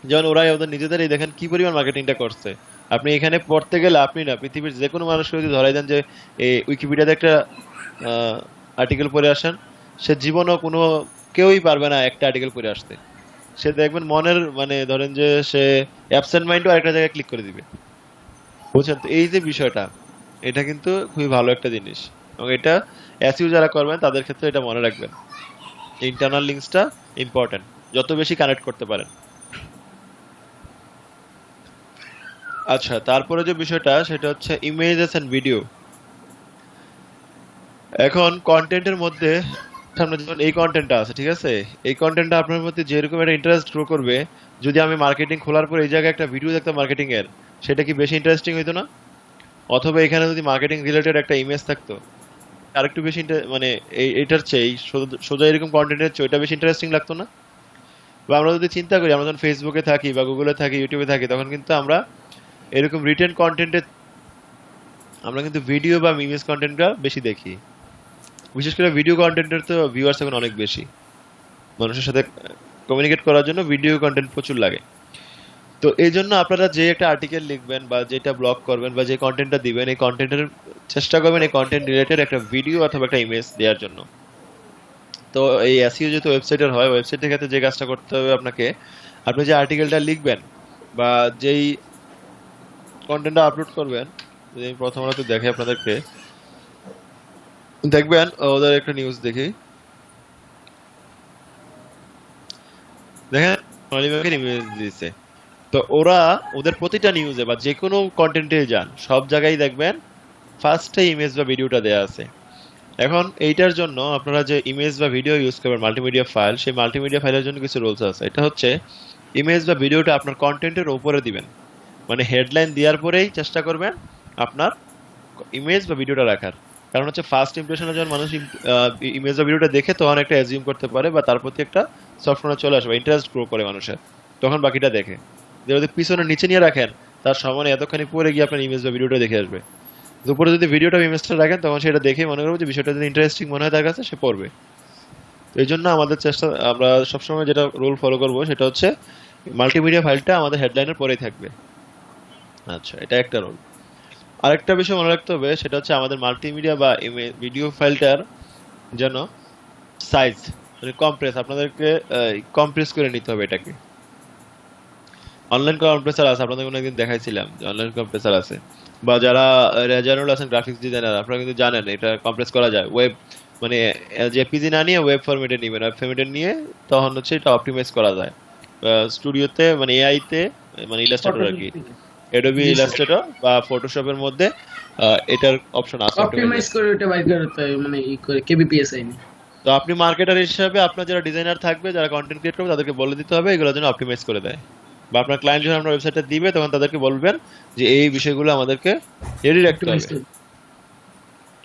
যেমন ওরা ওদের নিজেদেরই দেখেন কি পরিমাণ মার্কেটিংটা করছে। আপনি এখানে পড়তে গেলে আপনি না পৃথিবীর যে কোনো মানুষকে যদি ধরাই দেন যে এই উইকিপিডিয়াতে একটা আর্টিকেল পড়ে আসেন, সে জীবনও কোনো কেউই পারবে না একটা আর্টিকেল পড়ে আসতে। সে দেখবেন মনের মানে ধরেন যে সে অ্যাবসেন্ট মাইন্ডও আরেকটা জায়গায় ক্লিক করে দিবে। বুঝছেন? তো এই যে বিষয়টা, এটা কিন্তু খুবই ভালো একটা জিনিস এবং এটা এসইও যারা করবেন তাদের ক্ষেত্রে এটা মনে রাখবেন। ইন্টারনাল লিঙ্কসটা ইম্পর্টেন্ট, যত বেশি কানেক্ট করতে পারেন। আচ্ছা, তারপরে যে বিষয়টা সেটা হচ্ছে ইমেজেস এন্ড ভিডিও। এখন কন্টেন্টের মধ্যে সামনে যেমন এই কন্টেন্টটা আছে, ঠিক আছে, এই কন্টেন্টটা আপনার মধ্যে যেরকম একটা ইন্টারেস্ট গ্রো করবে, যদি আমি মার্কেটিং খোলার পর এই জায়গায় একটা ভিডিও দেখতাম মার্কেটিং এর, সেটা কি বেশি ইন্টারেস্টিং হইতো না? অথবা এখানে যদি মার্কেটিং রিলেটেড একটা ইমেজ থাকতো, আরেকটু বেশি মানে এটার চেয়ে সোজা এরকম কন্টেন্টের চেয়ে ওইটা বেশি ইন্টারেস্টিং লাগতো না? বা আমরা যদি চিন্তা করি, আমরা যখন ফেসবুকে থাকি বা গুগলে থাকি, ইউটিউবে থাকি, তখন কিন্তু আমরা এরকম রিটেন কন্টেন্টে আমরা কিন্তু ভিডিও বা ইমেজ কন্টেন্টটা বেশি দেখি। বিশেষ করে ভিডিও কন্টেন্টের তো ভিউয়ার্স এখন অনেক বেশি। মানুষের সাথে কমিউনিকেট করার জন্য ভিডিও কন্টেন্ট প্রচুর লাগে। তো এই জন্য আপনারা যে একটা আর্টিকেল লিখবেন বা যেটা ব্লগ করবেন বা যে কন্টেন্টটা দিবেন, এই কন্টেন্টের চেষ্টা করবেন এই কন্টেন্ট রিলেটেড একটা ভিডিও অথবা একটা ইমেজ দেওয়ার জন্য। তো এই এসইও যেহেতু ওয়েবসাইটের হয়, ওয়েবসাইটের ক্ষেত্রে যে কাজটা করতে হবে আপনাকে, আপনি যে আর্টিকেলটা লিখবেন বা যেই কন্টেন্টটা আপলোড করবেন, যদি আমি প্রথম আলোতে দেখে আপনাদেরকে, দেখবেন ওদের একটা নিউজ দেখি, দেখেন মালিবাগের ইমেজ দিয়েছে। তো ওরা ওদের প্রতিটা নিউজে বা যে কোনো কন্টেন্টে যান, সব জায়গায় দেখবেন ফার্স্টে ইমেজ বা ভিডিওটা দেয়া আছে। এখন এইটার জন্য আপনারা যে ইমেজ বা ভিডিও ইউজ করবেন মাল্টিমিডিয়া ফাইল, সেই মাল্টিমিডিয়া ফাইলের জন্য কিছু রুলস আছে। এটা হচ্ছে ইমেজ বা ভিডিওটা আপনার কন্টেন্টের উপরে দিবেন, মানে হেডলাইন দেওয়ার পরেই চেষ্টা করবেন আপনার ইমেজ বা ভিডিওটা রাখার। কারণ হচ্ছে ফার্স্ট ইমপ্রেশনে যখন মানুষ ইমেজ বা ভিডিওটা দেখে তখন একটা অ্যাজিউম করতে পারে বা তার প্রতি একটা সফটওয়্যার চলে আসবে, ইন্টারেস্ট গ্রো করে মানুষের, তখন বাকিটা দেখে। যদি পিছনে নিচে নিয়ে রাখেন, তার সমানে এতখানি পরে গিয়ে আপনার ইমেজ বা ভিডিওটা দেখে আসবে। দুপুরে যদি ভিডিওটা ইমেজটা রাখেন তখন সেটা দেখে মনে করবো যে বিষয়টা যদি ইন্টারেস্টিং মনে হয় তার কাছে, সে পড়বে। তো এই জন্য আমাদের চেষ্টা, আমরা সবসময় যেটা রুল ফলো করবো সেটা হচ্ছে মাল্টিমিডিয়া ফাইলটা আমাদের হেডলাইনের পরেই থাকবে। আচ্ছা, এটা একটা রুল। আরেকটা বিষয় মনে রাখতে হবে, সেটা হচ্ছে আমাদের মাল্টিমিডিয়া বা ভিডিও ফাইলটার যেন সাইজ মানে কম্প্রেস, আপনাদেরকে কম্প্রেস করে নিতে হবে এটাকে। অনলাইন কম্প্রেসার আছে, আপনাদের কোনো একদিন দেখাইছিলাম যে অনলাইন কম্প্রেসার আছে। বা যারা রেজানুল আছেন গ্রাফিক্স ডিজাইনার, আপনারা কিন্তু জানেন এটা কম্প্রেস করা যায়। ওয়েব মানে জেপিজি না নিয়ে ওয়েব ফরম্যাটে নেবেন, ওয়েব ফরম্যাটে নিয়ে তখন হচ্ছে এটা অপটিমাইজ করা যায় স্টুডিওতে, মানে এআই তে, মানে ইলাস্ট্রেটর আর কি, অ্যাডোবি ইলাস্ট্রেটর বা ফটোশপের মধ্যে এটার অপশন আছে অপটিমাইজ করে ওটা বাইর করতে হয়, মানে ই করে কেবিপিএস আইনে। তো আপনি মার্কেটার হিসেবে আপনার যারা ডিজাইনার থাকবে, যারা কন্টেন্ট ক্রিয়েট করবে, তাদেরকে বলে দিতে হবে এগুলোর জন্য অপটিমাইজ করে দেয়। বা আপনার ক্লায়েন্ট যখন আপনার ওয়েবসাইটে দিবে তখন তাদেরকে বলবেন যে এই বিষয়গুলো আমাদেরকে রেডি রাখতে হবে,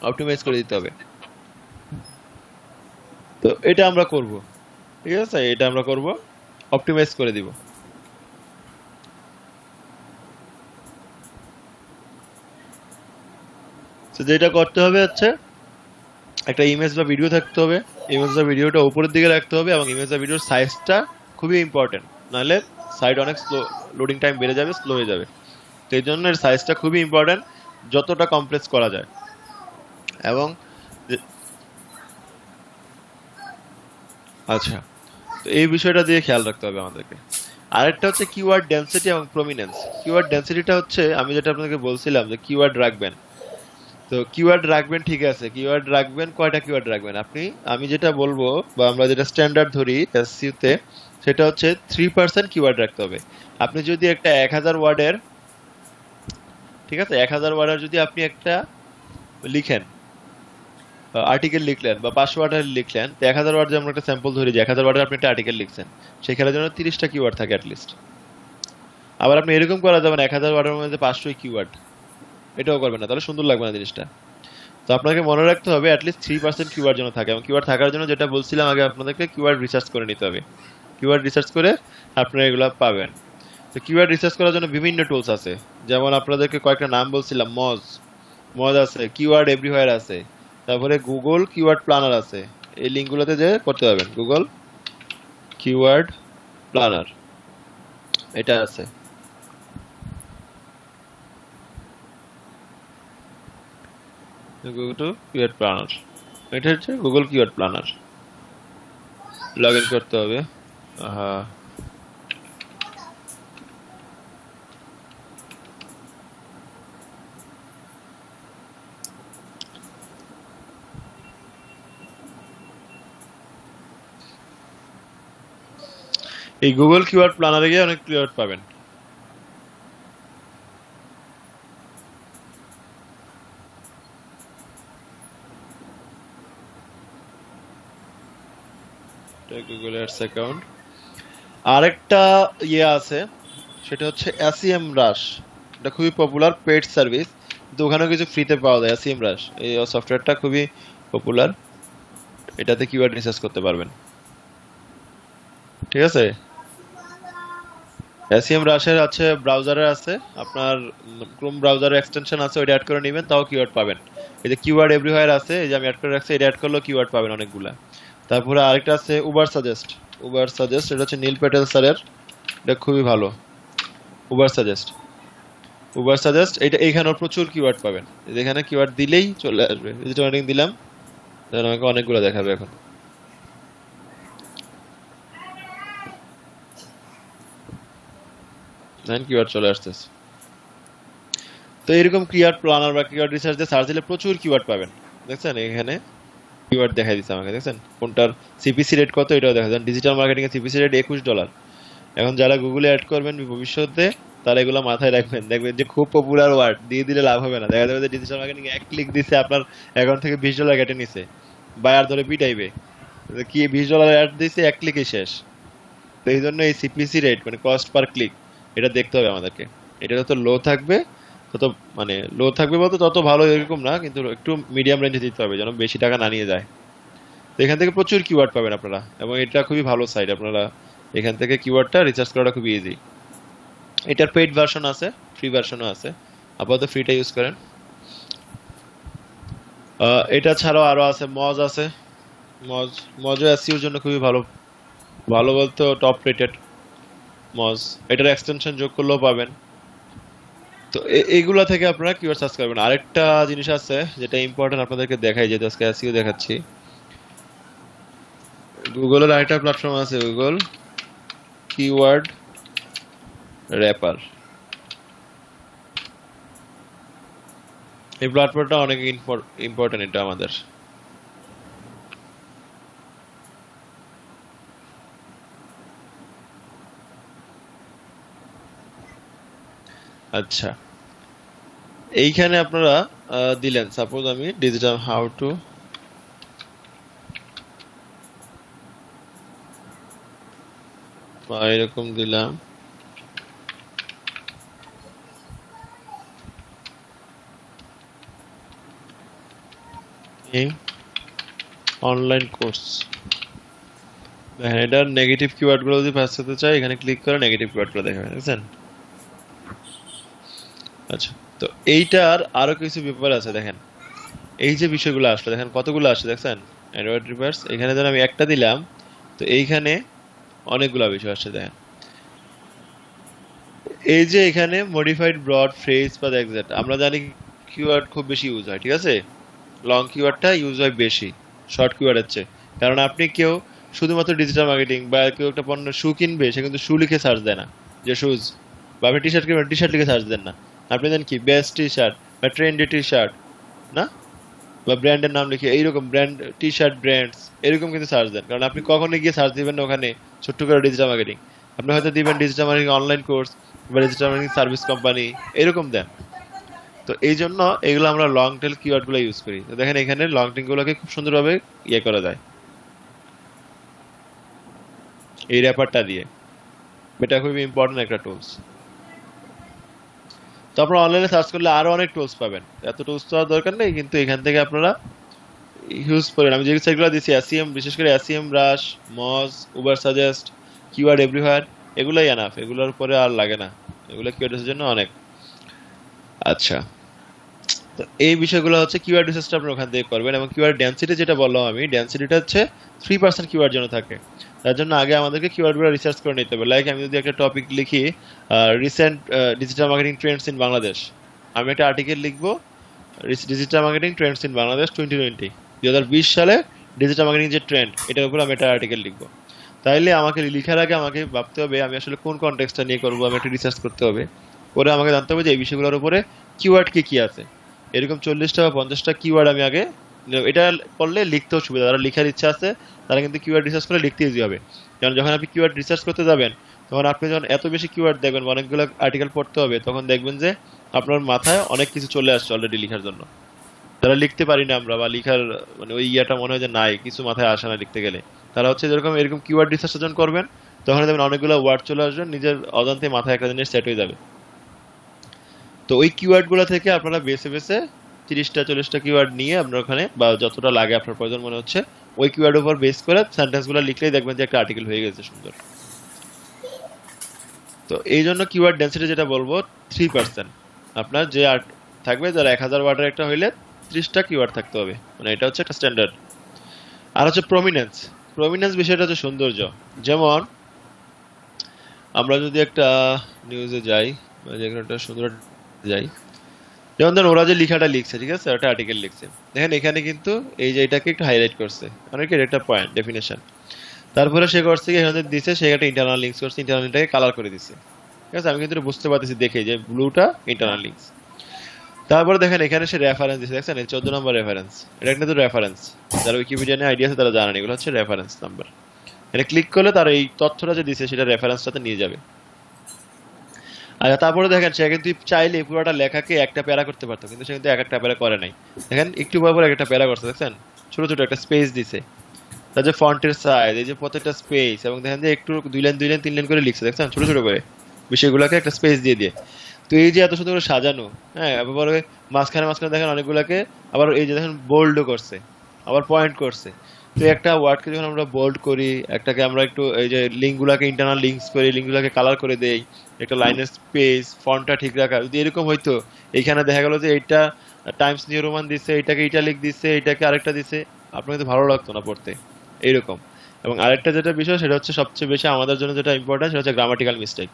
অপটিমাইজ করে দিতে হবে। তো এটা আমরা করব, ঠিক আছে, এটা আমরা করব, অপটিমাইজ করে দিব। তো যেটা করতে হবে হচ্ছে একটা ইমেজ বা ভিডিও থাকতে হবে, ইমেজ বা ভিডিওটা উপরের দিকে রাখতে হবে এবং ইমেজ বা ভিডিওর সাইজটা খুবই ইম্পর্টেন্ট, নাহলে সাইট অনেক স্লো, লোডিং টাইম বেড়ে যাবে, স্লো হয়ে যাবে। তো এই জন্য এর সাইজটা খুবই ইম্পর্টেন্ট, যতটা কমপ্রেস করা যায়। এবং আচ্ছা, তো এই বিষয়টা দিয়ে খেয়াল রাখতে হবে আমাদেরকে। আরেকটা হচ্ছে কিওয়ার্ড ডেনসিটি এবং প্রমিনেন্স। কিওয়ার্ড ডেনসিটিটা হচ্ছে আমি যেটা আপনাকে বলছিলাম যে কিওয়ার্ড রাখবেন, তো তো কিওয়ার্ড রাখবেন, ঠিক আছে, কিওয়ার্ড রাখবেন, কয়টা কিওয়ার্ড রাখবেন আপনি? আমি যেটা বলবো বা আমরা যেটা স্ট্যান্ডার্ড ধরি এসইউ তে, সেটা হচ্ছে 3% কিওয়ার্ড রাখতে হবে। আপনি যদি একটা 1000 ওয়ার্ডের, ঠিক আছে, 1000 ওয়ার্ডের যদি আপনি একটা লিখেন, আর্টিকেল লিখলেন বা 500 ওয়ার্ডের লিখলেন, তো 1000 ওয়ার্ড, যেমন একটা স্যাম্পল ধরি যে 1000 ওয়ার্ডের আপনি একটা আর্টিকেল লিখছেন, সেখানে যেন 30টা কিওয়ার্ড থাকে অ্যাটলিস্ট। আবার আপনি এরকম করা যাবেন 1000 ওয়ার্ডের মধ্যে 500 কিওয়ার্ড, এটাও করবেন না, তাহলে সুন্দর লাগবে না জিনিসটা। তো আপনাকে মনে রাখতে হবে অ্যাটলিস্ট 3% কিওয়ার্ড যেন থাকে, এবং কিওয়ার্ড থাকার জন্য যেটা বলছিলাম আগে, আপনাদেরকে কিওয়ার্ড রিসার্চ করে নিতে হবে। কিওয়ার্ড রিসার্চ করে আপনারা এগুলো পাবেন। তো কিওয়ার্ড রিসার্চ করার জন্য বিভিন্ন টুলস আছে, যেমন আপনাদেরকে কয়েকটা নাম বলছিলাম, মজ আছে, কিওয়ার্ড এভরিওয়্যার আছে, তারপরে গুগল কিওয়ার্ড প্ল্যানার আছে। এই লিঙ্কগুলোতে যে করতে পারবেন, গুগল কিওয়ার্ড প্ল্যানার এটা আছে। গুগল কিওয়ার্ড প্ল্যানার, এটা হচ্ছে Google keyword planner. Log in করতে হবে। হ্যাঁ, এই গুগল কিওয়ার্ড প্ল্যানারে গিয়ে অনেক কিওয়ার্ড পাবেন। Google ads account. আরেকটা ইয়ে আছে, সেটা হচ্ছে এসইএম রাশ। এটা খুবই পপুলার পেড সার্ভিস, কিন্তু ওখানেও কিছু ফ্রিতে পাওয়া যায়। এসইএম রাশ এই সফটওয়্যারটা খুবই পপুলার, এটাতে কিওয়ার্ড রিসার্চ করতে পারবেন, ঠিক আছে। এসইএম রাশের আছে, ব্রাউজারে আছে, আপনার ক্রোম ব্রাউজারের এক্সটেনশন আছে, ওইটা অ্যাড করে নেবেন, তাও কিওয়ার্ড পাবেন। এই যে কিওয়ার্ড এভরিওয়্যার আছে, এই যে আমি অ্যাড করে রাখছি, এটা অ্যাড করলেও কিওয়ার্ড পাবেন অনেকগুলা। তারপরে আরেকটা আছে উবার সাজেস্ট। এটা হচ্ছে নীল প্যাটেল স্যারের, এটা খুবই ভালো। উবার সাজেস্ট এটা, এইখানেও প্রচুর কিওয়ার্ড পাবেন। এখানে কিওয়ার্ড দিলেই চলে আসবে। ডিজিটাল মার্কেটিং দিলাম, তাহলে আমাকে অনেকগুলো দেখাবে। এখন কিওয়ার্ড চলে আসতেছে। তো এরকম কিওয়ার্ড প্ল্যানার বা কিওয়ার্ড রিসার্চ দিয়ে সার্চ দিলে প্রচুর কিওয়ার্ড পাবেন। দেখছেন এখানে কিওয়ার্ড দেখাই দিচ্ছে আমাকে, দেখছেন কোনটার সিপিসি রেট কত, এটাও দেখা যায়। ডিজিটাল মার্কেটিং এর সিপিসি রেট $21। এখন যারা গুগলে অ্যাড করবেন ভবিষ্যতে, তারা এগুলো মাথায় রাখবেন, দেখবেন যে খুব পপুলার ওয়ার্ড দিয়ে দিলে লাভ হবে না। দেখা যাবে যে ডিজিটাল মার্কেটিং এক ক্লিক দিছে, আপনার অ্যাকাউন্ট থেকে $20 কেটে নিছে, বায়ার ধরে পিটাইবে কি $20 অ্যাড দিছে, এক ক্লিকে শেষ। তো এই জন্য এই সিপিসি রেট মানে কস্ট পার ক্লিক, এটা দেখতে হবে আমাদেরকে। এটা যত লো থাকবে, তত মানে লো থাকবে বলতে তত ভালো এরকম না, কিন্তু একটু মিডিয়াম রেঞ্জে দিতে হবে, যেন বেশি টাকা না নিয়ে যায়। তো এখান থেকে প্রচুর কিওয়ার্ড পাবেন আপনারা, এবং এটা খুবই ভালো সাইট। আপনারা এখান থেকে কিওয়ার্ডটা রিসার্চ করাটা খুবই ইজি। এটার পেইড ভার্সন আছে, ফ্রি ভার্সনও আছে, আপাতত ফ্রিটা ইউজ করেন। এটা ছাড়াও আরো আছে, মজ আছে। মজও এসইওর জন্য খুবই ভালো, ভালো বলতে টপ রেটেড মজ। এটার এক্সটেনশন যোগ করলেও পাবেন। তো এইগুলা থেকে আপনারা কিওয়ার্ড সার্চ করবেন। আরেকটা জিনিস আছে যেটা ইম্পর্টেন্ট, আপনাদেরকে দেখাই, যেহেতু আজকে এসইও দেখাচ্ছি। গুগলের আরেকটা প্ল্যাটফর্ম আছে, গুগল কিওয়ার্ড র্যাপার। এই প্ল্যাটফর্মটা অনেক ইম্পর্টেন্ট, এটা আমাদের। আচ্ছা, এইখানে আপনারা দিলেন, সাপোজ আমি ডিজিটাল হাউ টু এরকম দিলাম, অনলাইন কোর্স। দেখেন এটার নেগেটিভ কিওয়ার্ড গুলো যদি পাস করতে চাই, এখানে ক্লিক করে নেগেটিভ কিওয়ার্ড গুলো দেখাবে, দেখছেন। আচ্ছা, তো এইটার আরো কিছু ব্যাপার আছে। দেখেন এই যে বিষয়গুলো আসলো, দেখেন কতগুলো আসছে, দেখছেন অ্যান্ড্রয়েড রিভার্স। এখানে ধর আমি একটা দিলাম, তো এইখানে অনেকগুলো বিষয় আসছে। দেখেন এই যে এখানে মডিফাইড ব্রড ফ্রেজ বা এক্সাক্ট, আমরা জানি কিওয়ার্ড খুব বেশি ইউজ হয়, ঠিক আছে। লং কিওয়ার্ডটা ইউজ হয় বেশি শর্ট কিওয়ার্ডের চেয়ে। কারণ আপনি কেউ শুধুমাত্র ডিজিটাল মার্কেটিং বা কেউ একটা পণ্য শু কিনবে, সে কিন্তু শু লিখে সার্চ দেয় না, যে শুজ। বা আপনি টি শার্ট কিনবেন, টি শার্ট লিখে সার্চ দেন না, আপনি দেন কি বেস্ট টি শার্ট বা ট্রেন্ডি টি শার্ট না, বা ব্র্যান্ডের নাম লিখে এইরকম ব্র্যান্ড টি শার্ট ব্র্যান্ডস এরকম কিন্তু সার্চ দেন, কারণ আপনি কখনোই গিয়ে সার্চ দিবেন না ওখানে ছোট্ট করে ডিজিটাল মার্কেটিং, আপনি হয়তো দিবেন ডিজিটাল মার্কেটিং অনলাইন কোর্স বা ডিজিটাল মার্কেটিং সার্ভিস কোম্পানি এরকম দেন। তো এই জন্য এগুলো আমরা লং টেল কিওয়ার্ড গুলো ইউজ করি। তো দেখেন এখানে লং টেল গুলোকে খুব সুন্দরভাবে ইয়ে করা যায় এই র্যাপারটা দিয়ে, এটা খুবই ইম্পর্টেন্ট একটা টুলস। তো আপনারা অনলাইনে সার্চ করলে আরো অনেক টুলস পাবেন, এত টুলস তো আর দরকার নেই, কিন্তু এখান থেকে আপনারা ইউজ করেন। আমি যে সাইটগুলো দিচ্ছি এসইএম, বিশেষ করে এসইএম রাশ, মজ, উবার সাজেস্ট, কিওয়ার্ড এভরিওয়্যার, এগুলোই এনাফ, এগুলোর পরে আর লাগে না, এগুলো কিওয়ার্ডের জন্য অনেক। আচ্ছা, তো এই বিষয়গুলো হচ্ছে কিওয়ার্ড রিসার্চটা আপনি ওখান থেকে করবেন। এবং কিওয়ার্ড ডেনসিটি যেটা বললাম আমি, ডেনসিটিটা হচ্ছে 3% কিওয়ার্ড জন্য থাকে, তার জন্য আগে আমাদেরকে কিওয়ার্ডগুলো রিসার্চ করে নিতে হবে। লাইক আমি যদি একটা টপিক লিখি recent digital marketing Trends in Bangladesh, আমি একটা আর্টিকেল লিখবো digital marketing Trends in Bangladesh 2020 সালে ডিজিটাল মার্কেটিং যে ট্রেন্ড, এটার উপর আমি একটা আর্টিকেল লিখবো। তাইলে আমাকে লিখার আগে আমাকে ভাবতে হবে আমি আসলে কোন কনটেক্সটটা নিয়ে করবো, আমি একটা রিসার্চ করতে হবে, পরে আমাকে জানতে হবে যে এই বিষয়গুলোর উপরে কিওয়ার্ড কি আছে। এরকম 40টা বা 50টা কিওয়ার্ড আমি আগে, এটা করলে লিখতেও সুবিধা, যারা লিখার ইচ্ছা আছে তারা কিন্তু কিওয়ার্ড রিসার্চ করে লিখতে ইজি হবে। কারণ যখন আপনি কিওয়ার্ড রিসার্চ করতে যাবেন তখন আপনি যখন এত বেশি কিওয়ার্ড দেখবেন, অনেকগুলো আর্টিকেল পড়তে হবে, তখন দেখবেন যে আপনার মাথায় অনেক কিছু চলে আসছে অলরেডি লিখার জন্য। যারা লিখতে পারি না আমরা, বা লিখার মানে ওই ইয়াটা মনে হয় যে নাই, কিছু মাথায় আসে না লিখতে গেলে, তারা হচ্ছে যেরকম এরকম কিওয়ার্ড রিসার্চ যখন করবেন তখন দেখবেন অনেকগুলো ওয়ার্ড চলে আসবে, নিজের অজান্তে মাথায় একটা জিনিস সেট হয়ে যাবে। তো ওই কিওয়ার্ড গুলো থেকে আপনারা বেছে বেছে 30টা 40টা কিওয়ার্ড নিয়ে আপনার ওখানে, বা যতটা লাগে আপনার প্রয়োজন মনে হচ্ছে, ওই কিওয়ার্ড উপর বেস করে সেন্টেন্স গুলো লিখলেই দেখবেন যে একটা আর্টিকেল হয়ে গেছে সুন্দর। তো এই জন্য কিওয়ার্ড ডেনসিটি যেটা বলবো 3%, আপনার যে থাকবে, যারা 1000 ওয়ার্ডের একটা হইলে 30টা কিওয়ার্ড থাকতে হবে, মানে এটা হচ্ছে একটা স্ট্যান্ডার্ড। আর হচ্ছে প্রমিনেন্স, প্রমিনেন্স বিষয়টা হচ্ছে সৌন্দর্য। যেমন আমরা যদি একটা নিউজে যাই বা যে কোনো একটা সুন্দর যাই, যেমন ধরুন ওরা যে লেখাটা লিখছে, ঠিক আছে, একটা আর্টিকেল লিখছে, দেখেন এখানে কিন্তু এই যে এটাকে একটু হাইলাইট করছে, অনেকের একটা পয়েন্ট ডেফিনেশন, তারপরে সে করছে কি এখানে দিছে, সে একটা ইন্টারনাল লিঙ্কস করছে, ইন্টারনালটাকে কালার করে দিছে, ঠিক আছে, আমি কিন্তু এটা বুঝতে পারতেছি দেখে যে ব্লুটা ইন্টারনাল লিঙ্কস। তারপরে দেখেন এখানে সে রেফারেন্স দিছে, দেখছেন 14 নম্বর রেফারেন্স, এটা কিন্তু রেফারেন্স, যারা উইকিপিডিয়া নিয়ে আইডিয়া আছে তারা জানেন এগুলো হচ্ছে রেফারেন্স নাম্বার। এটা ক্লিক করলে তার এই তথ্যটা যে দিছে সেটা রেফারেন্সটাতে নিয়ে যাবে। আচ্ছা, তারপরে দেখেন সে কিন্তু চাইলে পুরোটা লেখাকে একটা প্যারা করতে পারতো, কিন্তু সে কিন্তু এক একটা প্যারা করে নাই। দেখেন একটু পর পর একটা প্যারা করছে, দেখছেন ছোট ছোট একটা স্পেস দিছে, তার যে ফন্টের সাইজ, এই যে প্রত্যেকটা স্পেস, এবং দেখেন যে একটু 2 লাইন 2 লাইন 3 লাইন করে লিখছে, দেখছেন ছোট ছোট করে বিষয়গুলোকে একটা স্পেস দিয়ে দিয়ে। তো এই যে এত সুন্দর করে সাজানো, হ্যাঁ, আবার মাঝখানে মাঝখানে দেখেন অনেকগুলোকে, আবার এই যে দেখেন বোল্ডও করছে, আবার পয়েন্ট করছে। তো একটা ওয়ার্ডকে যখন আমরা বোল্ড করি, একটাকে আমরা একটু এই যে লিঙ্কগুলোকে ইন্টারনাল লিঙ্কস করি, লিঙ্কগুলোকে কালার করে দেই, একটা লাইনের স্পেস ফন্টটা ঠিক রাখা, যদি এরকম হইতো, এইখানে দেখা গেল যে এইটা টাইমস নিউ রোমান দিচ্ছে, এইটাকে ইটালিক দিচ্ছে, এইটাকে আরেকটা দিচ্ছে, আপনাকে তো ভালো লাগতো না পড়তে এইরকম। এবং আরেকটা যেটা বিষয় সেটা হচ্ছে সবচেয়ে বেশি আমাদের জন্য যেটা ইম্পর্টেন্ট, সেটা হচ্ছে গ্রামাটিক্যাল মিস্টেক।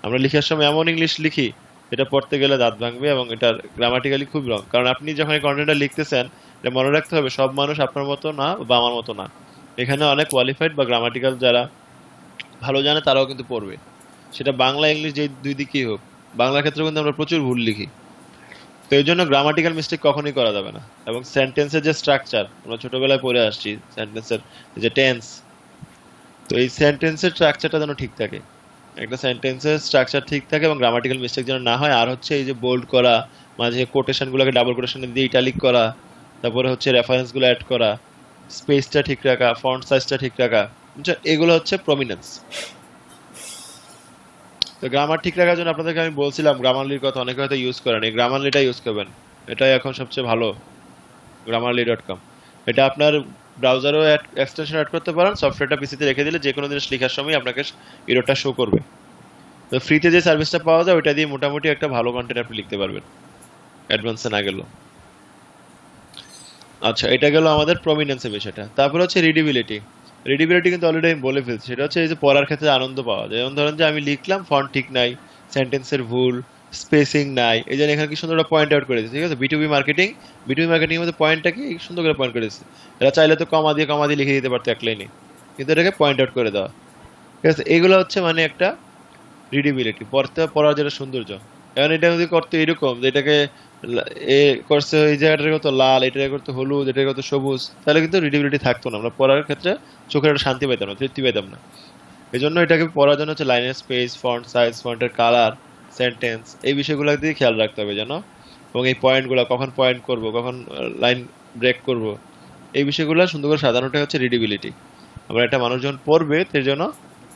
আমরা লেখার সময় এমন ইংলিশ লিখি যেটা পড়তে গেলে দাঁত ভাঙবে, এবং এটার গ্রামাটিক্যালি খুব রং। কারণ আপনি যখন এই কন্টেন্টটা লিখতেছেন, এটা মনে রাখতে হবে সব মানুষ আপনার মতো না বা আমার মতো না, এখানে অনেক কোয়ালিফাইড বা গ্রামাটিক্যাল যারা ভালো জানে তারাও কিন্তু পড়বে, সেটা বাংলা ইংলিশ যে দুই দিকেই হোক। বাংলার ক্ষেত্রে কিন্তু আমরা প্রচুর ভুল লিখি, তো এই জন্য গ্রামাটিক্যাল মিস্টেক কখনোই করা যাবে না। এবং সেন্টেন্সের যে স্ট্রাকচার আমরা ছোটবেলায় পড়ে আসছি, সেন্টেন্সের যে টেন্স, তো এই সেন্টেন্সের স্ট্রাকচারটা যেন ঠিক থাকে, একটা সেন্টেন্সের স্ট্রাকচার ঠিক থাকে এবং গ্রামাটিক্যাল মিস্টেক যেন না হয়। আর হচ্ছে এই যে বোল্ড করা, মাঝে কোটেশনগুলোকে ডাবল কোটেশন দিয়ে ইটালিক করা, তারপরে হচ্ছে রেফারেন্সগুলো অ্যাড করা, স্পেসটা ঠিক রাখা, ফন্ট সাইজটা ঠিক রাখা, এগুলো হচ্ছে প্রমিনেন্স। তো গ্রামার ঠিক রাখার জন্য আপনাদেরকে আমি বলছিলাম গ্রামারলির কথা, অনেকে হয়তো ইউজ করেন, এই গ্রামারলিটা ইউজ করবেন, এটাই এখন সবচেয়ে ভালো, grammarly.com। এটা আপনার ব্রাউজারেও এক্সটেনশন অ্যাড করতে পারেন, সফটওয়্যারটা পিসিতে রেখে দিলে যে কোনো জিনিস লেখার সময় আপনাকে এররটা শো করবে। তো ফ্রিতে যে সার্ভিসটা পাওয়া যায় ওইটা দিয়ে মোটামুটি একটা ভালো কন্টেন্ট আপনি লিখতে পারবেন, অ্যাডভান্সে না গেল। আচ্ছা, এটা গেল আমাদের প্রমিনেন্সের বিষয়টা। তারপর হচ্ছে রিডিবিলিটি। রিডিবিলিটি কিন্তু অলরেডি আমি বলে ফেলছি, সেটা হচ্ছে এই যে পড়ার ক্ষেত্রে আনন্দ পাওয়া যায়। যেমন ধরেন যে আমি লিখলাম ফন্ট ঠিক নাই, সেন্টেন্সের ভুল, স্পেসিং নাই, এই জন্য এখানে কি সুন্দর একটা পয়েন্ট আউট করে দিয়েছে, ঠিক আছে। বিটুবি মার্কেটিং, বিটুবি মার্কেটিং এর মধ্যে পয়েন্টটা কি সুন্দর করে পয়েন্ট করে দিয়েছে। এরা চাইলে তো কমা দিয়ে লিখে দিতে পারতো এক লাইনে, কিন্তু এটাকে পয়েন্ট আউট করে দেওয়া, ঠিক আছে। এগুলো হচ্ছে মানে একটা রিডিবিলিটি, পড়ার যেটা সৌন্দর্য। এখন এটা যদি করতে এরকম যে এটাকে এ করছে এই জায়গাটার কত লাল, এটার কত হলুদ, এটার কত সবুজ, তাহলে কিন্তু রিডেবিলিটি থাকতো না, আমরা পড়ার ক্ষেত্রে চোখের একটা শান্তি পেতাম না, তৃপ্তি পেতাম না। এই জন্য এটাকে পড়ার জন্য হচ্ছে লাইনের স্পেস, ফন্ট সাইজ, ফন্টের কালার, সেন্টেন্স, এই বিষয়গুলো দিয়ে খেয়াল রাখতে হবে যেন, এবং এই পয়েন্টগুলো কখন পয়েন্ট করব, কখন লাইন ব্রেক করব, এই বিষয়গুলো সুন্দর করে সাজানোটাই হচ্ছে রিডেবিলিটি। আমরা একটা মানুষ যখন পড়বে তার জন্য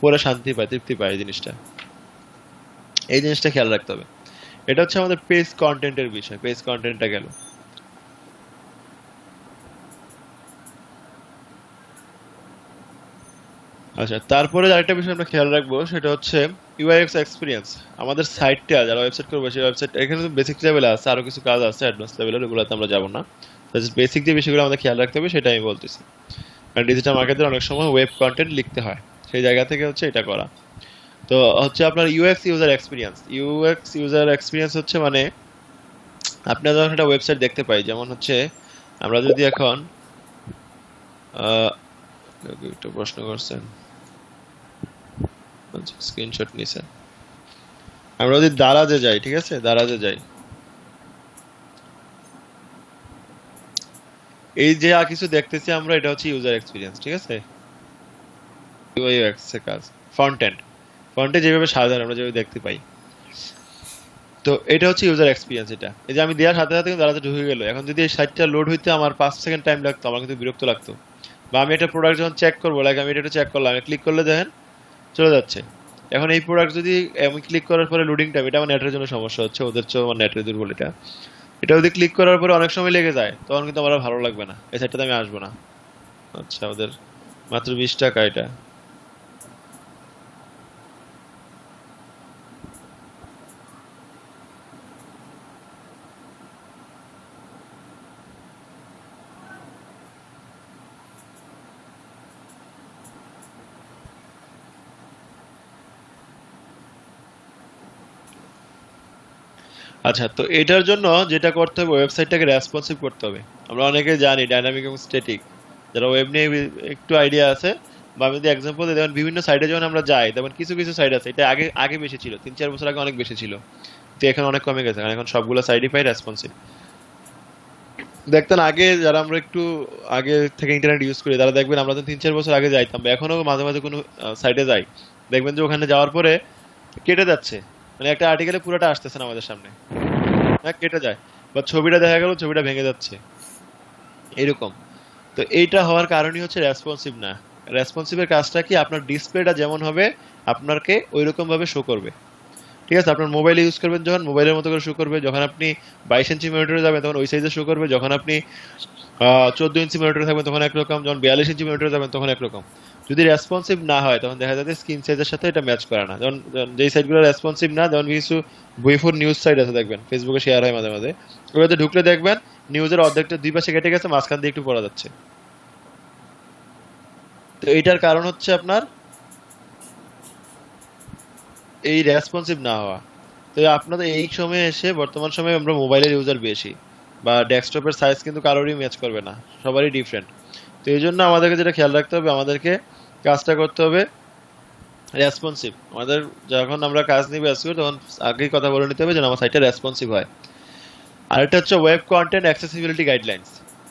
পড়ে শান্তি পায়, তৃপ্তি পায়, এই জিনিসটা খেয়াল রাখতে হবে। এটা হচ্ছে আমাদের পেজ কন্টেন্টের বিষয়, পেজ কন্টেন্টটা গেল। আচ্ছা, তারপরে আরেকটা বিষয় আমরা খেয়াল রাখবো, সেটা হচ্ছে ইউআইএক্স এক্সপিরিয়েন্স। আমাদের সাইটটা যারা ওয়েবসাইট করবে সেই ওয়েবসাইট, এখানে তো বেসিক লেভেলে আছে, আরো কিছু কাজ আছে অ্যাডভান্স লেভেলের, ওগুলোতে আমরা যাবো না। বেসিক যে বিষয়গুলো আমাদের খেয়াল রাখতে হবে সেটা আমি বলতেছি। কারণ ডিজিটাল মার্কেটের অনেক সময় ওয়েব কন্টেন্ট লিখতে হয়, সেই জায়গা থেকে হচ্ছে এটা করা। তো হচ্ছে আপনার UX user experience. UX user experience হচ্ছে মানে আপনি যখন একটা ওয়েবসাইট দেখতে পাই, যেমন হচ্ছে আমরা যদি এখন একটা প্রশ্ন করছেন, স্ক্রিনশট নিছেন, আমরা যদি দারাজে যাই, ঠিক আছে, দারাজে যাই, এই যে কিছু দেখতেছি আমরা, এটা হচ্ছে ইউজার এক্সপিরিয়েন্স, ঠিক আছে, ইউএক্স এর কাজ। ফন্টে যেভাবে সাজানো আমরা যেভাবে দেখতে পাই, তো এটা হচ্ছে ইউজার এক্সপিরিয়েন্স। এটা এই যে আমি দেওয়ার সাথে সাথে দাঁড়াতে ঢুকে গেল, এখন যদি এই সাইটটা লোড হইতে আমার 5 সেকেন্ড টাইম লাগতো, আমার কিন্তু বিরক্ত লাগতো। বা আমি একটা প্রোডাক্ট যখন চেক করবো, লাইক আমি এটা চেক করলাম, ক্লিক করলে দেখেন চলে যাচ্ছে। এখন এই প্রোডাক্ট যদি আমি ক্লিক করার পরে লোডিং টাইম, এটা আমার নেটের জন্য সমস্যা হচ্ছে, ওদের চেয়ে আমার নেটের দুর্বল। এটা যদি ক্লিক করার পরে অনেক সময় লেগে যায়, তখন কিন্তু আমার আর ভালো লাগবে না, এই সাইটটাতে আমি আসবো না। আচ্ছা, ওদের মাত্র 20 টাকা এটা। আচ্ছা, তো এটার জন্য যেটা করতে হবে, ওয়েবসাইটটাকে রেসপন্সিভ করতে হবে। আমরা অনেকে জানি ডাইনামিক এবং স্ট্যাটিক, যারা ওয়েব নিয়ে একটু আইডিয়া আছে, বা আমি যদি এক্সাম্পল দিই, যেমন বিভিন্ন সাইটে যখন আমরা যাই, তেমন কিছু কিছু সাইট আছে, এটা আগে আগে বেশি ছিল, 3-4 বছর আগে অনেক বেশি ছিল, তো এখন অনেক কমে গেছে, কারণ এখন সবগুলো সাইটই পাই রেসপন্সিভ। দেখতেন আগে যারা আমরা একটু আগে থেকে ইন্টারনেট ইউজ করি, তারা দেখবেন আমরা তো 3-4 বছর আগে যাইতাম, বা এখনো মাঝে মাঝে কোনো সাইটে যাই, দেখবেন যে ওখানে যাওয়ার পরে কেটে যাচ্ছে, মানে একটা আর্টিকেলে পুরোটা আসতেছে না আমাদের সামনে, হ্যাঁ কেটে যায়, বা ছবিটা দেখা গেল ছবিটা ভেঙে যাচ্ছে, এরকম। তো এইটা হওয়ার কারণই হচ্ছে রেসপন্সিভ না। রেসপন্সিভের কাজটা কি, আপনার ডিসপ্লেটা যেমন হবে আপনাকে ওইরকম ভাবে শো করবে, ঠিক আছে। আপনার মোবাইলে ইউজ করবেন যখন, মোবাইলের মতো করে শো করবে, যখন আপনি 22 ইঞ্চি মনিটরে যাবেন তখন ওই সাইজে শো করবে, যখন আপনি 14 ইঞ্চি মনিটরে থাকবেন তখন একরকম, যখন 42 ইঞ্চি মনিটরে যাবেন তখন একরকম। যদি রেসপন্সিভ না হয় তখন দেখা যাচ্ছে স্ক্রিন সাইজের সাথে এটা ম্যাচ করে না। যেমন যেই সাইটগুলো রেসপন্সিভ না, যেমন কিছু বইফোর নিউজ সাইট আছে দেখবেন, ফেসবুকে শেয়ার হয় মাঝে মাঝে, ওগুলোতে ঢুকলে দেখবেন নিউজের অর্ধেকটা দুই পাশে কেটে গেছে, মাঝখান দিয়ে একটু পড়া যাচ্ছে। তো এইটার কারণ হচ্ছে আপনার এই রেসপন্সিভ না হওয়া। তো আপনাদের এই সময়ে এসে, বর্তমান সময়ে আমরা মোবাইলের ইউজার বেশি, বা ডেস্কটপের সাইজ কিন্তু কারোরই ম্যাচ করবে না, সবারই ডিফারেন্ট। তো এই জন্য আমাদেরকে যেটা খেয়াল রাখতে হবে, আমাদেরকে কাজটা করতে হবে রেসপন্সিভ। আমাদের যখন আমরা কাজ নিবে আসবে, তখন আগেই কথা বলে নিতে হবে যেন আমার সাইটটা রেসপন্সিভ হয়। আরেকটা হচ্ছে web content accessibility guidelines.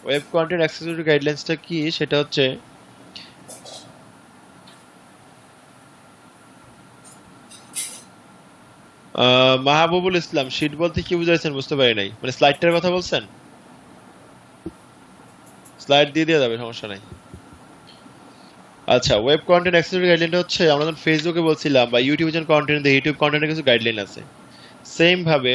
Web content accessibility গাইডলাইন্সটা কি, সেটা হচ্ছে মাহবুবুল ইসলাম, শীট বলতে কি বুঝাইছেন বুঝতে পারি নাই, মানে স্লাইডটার কথা বলছেন? স্লাইড দিয়ে দেওয়া যাবে, সমস্যা নাই। আচ্ছা, ওয়েব কন্টেন্ট অ্যাক্সেসিবিলিটি গাইডলাইনটা হচ্ছে, আমরা যখন ফেসবুকে বলছিলাম বা ইউটিউবে যখন কন্টেন্ট দেই, ইউটিউব কন্টেন্টের কিছু গাইডলাইন আছে, সেম ভাবে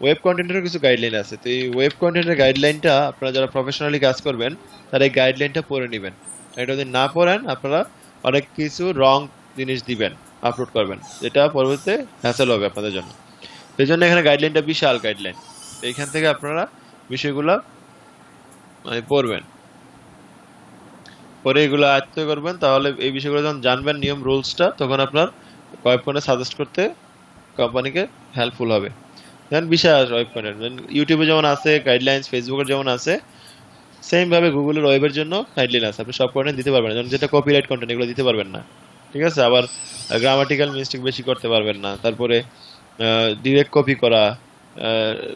ওয়েব কন্টেন্টেরও কিছু গাইডলাইন আছে। তো এই ওয়েব কন্টেন্টের গাইডলাইনটা আপনারা যারা প্রফেশনালি কাজ করবেন, তারা এই গাইডলাইনটা পড়ে নেবেন। এটা যদি না পড়েন, আপনারা অনেক কিছু রং জিনিস দিবেন, আপলোড করবেন, যেটা পরবর্তীতে হ্যাসেল হবে আপনাদের জন্য। এই জন্য এখানে গাইডলাইনটা বিশাল গাইডলাইন, এইখান থেকে আপনারা বিষয়গুলো মানে পড়বেন, পরে এগুলো আয়ত্ত করবেন, তাহলে এই বিষয়গুলো যখন জানবেন, নিয়ম রুলসটা, তখন আপনার ওয়েব কন্টেন্ট সাজেস্ট করতে কোম্পানিকে হেল্পফুল হবে। যেমন বিশাল ওয়েব কন্টেন্ট, ইউটিউবে যেমন আছে গাইডলাইন্স, ফেসবুকের যেমন আছে, সেম ভাবে গুগলের ওয়েবের জন্য গাইডলাইন আছে। আপনি সব কন্টেন্ট দিতে পারবেন না, যেমন যেটা কপিরাইট কন্টেন্ট, এগুলো দিতে পারবেন না, ঠিক আছে। আবার গ্রামাটিক্যাল মিস্টেক বেশি করতে পারবেন না, তারপরে ডিরেক্ট কপি করা,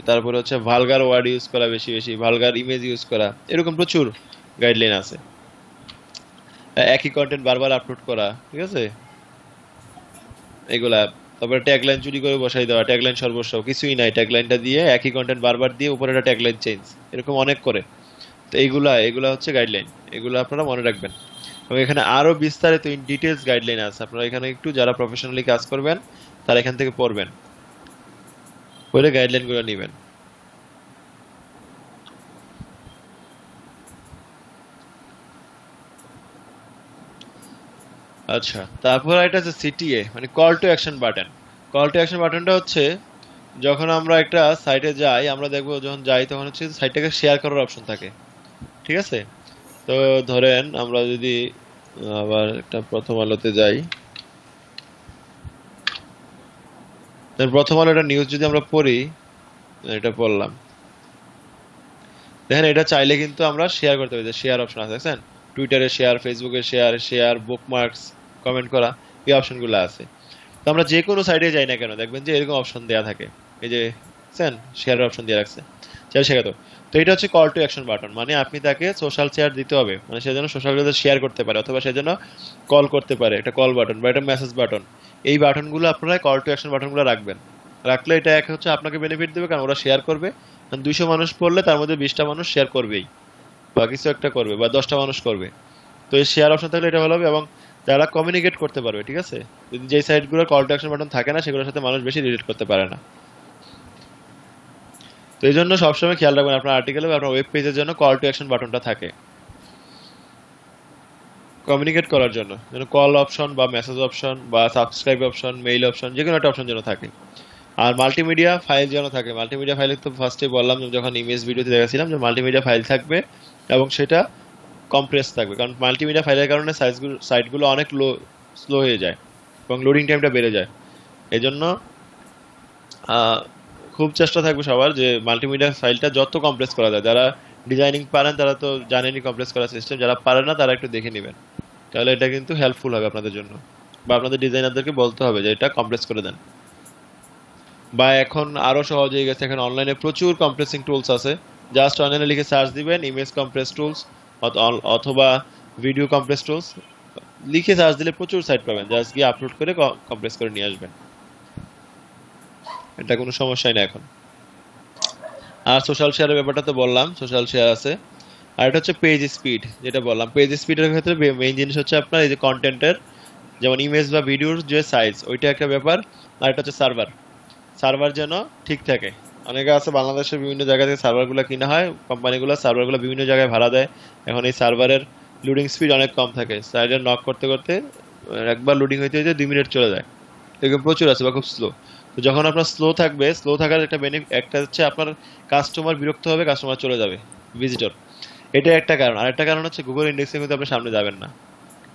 তারপরে হচ্ছে ভালগার ওয়ার্ড ইউজ করা, বেশি বেশি ভালগার ইমেজ ইউজ করা, এরকম প্রচুর গাইডলাইন আছে। একই কন্টেন্ট বারবার আপলোড করা, ঠিক আছে, এগুলা। তারপরে ট্যাগলাইন চুরি করে বসাই দেওয়া, ট্যাগলাইন সর্বস্ব, কিছুই নাই, ট্যাগলাইনটা দিয়ে একই কন্টেন্ট বারবার দিয়ে উপরে একটা ট্যাগলাইন চেঞ্জ, এরকম অনেক করে। তো এইগুলা হচ্ছে গাইডলাইন, এগুলো আপনারা মনে রাখবেন। এবং এখানে আরো বিস্তারিত ইন ডিটেইলস গাইডলাইন আছে, আপনারা এখানে একটু যারা প্রফেশনালি কাজ করবেন তারা এখান থেকে পড়বেন, পড়ে গাইডলাইনগুলো নেবেন। আচ্ছা, তারপর এটা হচ্ছে সিটিএ, মানে call to action button. Call to action বাটনটা হচ্ছে যখন আমরা একটা সাইটে যাই, আমরা দেখবো যখন যাই তখন হচ্ছে সাইটটাকে শেয়ার করার অপশন থাকে, ঠিক আছে। তো ধরেন আমরা যদি আবার একটা প্রথম আলোতে যাই, প্রথম আলো একটা নিউজ যদি আমরা পড়ি, এটা পড়লাম, দেখেন এটা চাইলে কিন্তু আমরা শেয়ার করতে পারি, শেয়ার অপশন আছে দেখছেন, টুইটারে শেয়ার, ফেসবুকে শেয়ার, শেয়ার বুকমার্কস, কমেন্ট করা, এই অপশনগুলো আছে। তো আমরা যে কোনো সাইটে যাই না কেন দেখবেন যে এরকম অপশন দেয়া থাকে, এই যে দেখছেন শেয়ারের অপশন দিয়ে রাখছে, চাইলে শেখাতো। তো এটা হচ্ছে কল টু অ্যাকশন বাটন, মানে আপনি তাকে সোশ্যাল শেয়ার দিতে হবে, মানে সে যেন সোশ্যাল মিডিয়াতে শেয়ার করতে পারে, অথবা সে যেন কল করতে পারে, একটা কল বাটন বা একটা মেসেজ বাটন। এই বাটনগুলো আপনারা কল টু অ্যাকশন বাটনগুলো রাখবেন, রাখলে এটা এক হচ্ছে আপনাকে বেনিফিট দেবে, কারণ ওরা শেয়ার করবে, 200 মানুষ পড়লে তার মধ্যে 20টা মানুষ শেয়ার করবেই, বা কিছু একটা করবে, বা 10টা মানুষ করবে। তো এই শেয়ার অপশন থাকলে এটা ভালো হবে, এবং যারা কমিউনিকেট করতে পারবে, ঠিক আছে। যদি যে সাইটগুলোর কল টু অ্যাকশন বাটন থাকে না সেগুলোর সাথে মানুষ বেশি রিলেট করতে পারে না। তো এই জন্য সবসময় খেয়াল রাখবেন আপনার আর্টিকেলে বা আপনার ওয়েব পেজের জন্য কল টু অ্যাকশন বাটনটা থাকে কমিউনিকেট করার জন্য, যেন কল অপশন বা মেসেজ অপশন বা সাবস্ক্রাইব অপশন, মেইল অপশন, যে কোনো একটা অপশন যেন থাকে। আর মাল্টিমিডিয়া ফাইল যেন থাকে, মাল্টিমিডিয়া ফাইলে তো ফার্স্টে বললাম যখন ইমেজ ভিডিওতে দেখাছিলাম যে মাল্টিমিডিয়া ফাইল থাকবে এবং সেটা কম্প্রেস থাকবে, কারণ মাল্টিমিডিয়া ফাইলের কারণে সাইটগুলো অনেক স্লো হয়ে যায় এবং লোডিং টাইমটা বেড়ে যায়। এই জন্য খুব চেষ্টা থাকবে সবার যে মাল্টিমিডিয়া ফাইলটা যত কম্প্রেস করা যায়। যারা ডিজাইনিং পারেন তারা তো জানেনই কম্প্রেস করার সিস্টেম, যারা পারেন না তারা একটু দেখে নেবেন, তাহলে এটা কিন্তু হেল্পফুল হবে আপনাদের জন্য, বা আপনাদের ডিজাইনারদেরকে বলতে হবে যে এটা কম্প্রেস করে দেন। বা এখন আরো সহজ হয়ে গেছে, এখন অনলাইনে প্রচুর কম্প্রেসিং টুলস আছে, জাস্ট অনলাইনে লিখে সার্চ দিবেন ইমেজ কম্প্রেস টুলস অথবা ভিডিও কম্প্রেস টুলস, লিখে সার্চ দিলে প্রচুর সাইট পাবেন, জাস্ট গিয়ে আপলোড করে কম্প্রেস করে নিয়ে আসবেন, এটা কোনো সমস্যাই না এখন। আর সোশ্যাল শেয়ারের ব্যাপারটা তো বললাম, সোশ্যাল শেয়ার আছে। আর এটা হচ্ছে পেজ স্পিড, যেটা বললাম, পেজ স্পিডের ক্ষেত্রে মেইন জিনিস হচ্ছে আপনার এই যে কন্টেন্টের, যেমন ইমেজ বা ভিডিওর যে সাইজ, ওইটা একটা ব্যাপার। আর এটা হচ্ছে সার্ভার যেন ঠিক থাকে। অনেকে আছে বাংলাদেশের বিভিন্ন জায়গা থেকে সার্ভারগুলো কিনা হয়, কোম্পানিগুলো সার্ভারগুলো বিভিন্ন জায়গায় ভাড়া দেয়, এখন এই সার্ভারের লোডিং স্পিড অনেক কম থাকে, সাইডে নক করতে করতে একবার লোডিং হইতে হইতে 2 মিনিট চলে যায়, এরকম প্রচুর আছে, বা খুব স্লো। তো যখন আপনার স্লো থাকবে, স্লো থাকার একটা একটা হচ্ছে আপনার কাস্টমার বিরক্ত হবে, কাস্টমার চলে যাবে, ভিজিটর, এটা একটা কারণ। আরেকটা কারণ হচ্ছে গুগল ইন্ডেক্সিং কিন্তু আপনি সামনে যাবেন না,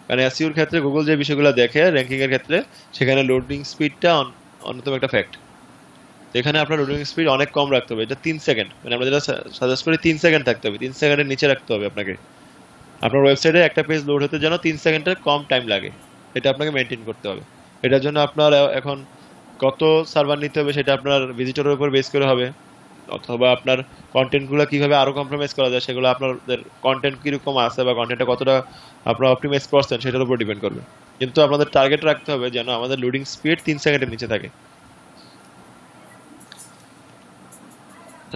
কারণ এসইওর ক্ষেত্রে গুগল যে বিষয়গুলো দেখে র্যাঙ্কিং এর ক্ষেত্রে, সেখানে লোডিং স্পিডটা অন্যতম একটা ফ্যাক্ট। এখানে আপনার লোডিং স্পিড অনেক কম রাখতে হবে, এটা 3 সেকেন্ড, মানে আমরা যেটা সাজেস্ট করি 3 সেকেন্ড থাকতে হবে, 3 সেকেন্ডের নিচে রাখতে হবে আপনাকে। আপনার ওয়েবসাইটে একটা পেজ লোড হতে যেন 3 সেকেন্ডের কম টাইম লাগে, এটা আপনাকে মেনটেন করতে হবে। এটার জন্য আপনার এখন কত সার্ভার নিতে হবে সেটা আপনার ভিজিটরের উপর বেস করে হবে, অথবা আপনার কন্টেন্টগুলো কিভাবে আরো কম্প্রোমাইজ করা যায়, সেগুলো আপনাদের কন্টেন্ট কিরকম আছে বা কন্টেন্টটা কতটা আপনারা অপটিমাইজ করছেন সেটার উপর ডিপেন্ড করবে। কিন্তু আপনাদের টার্গেট রাখতে হবে যেন আমাদের লোডিং স্পিড 3 সেকেন্ডের নিচে থাকে।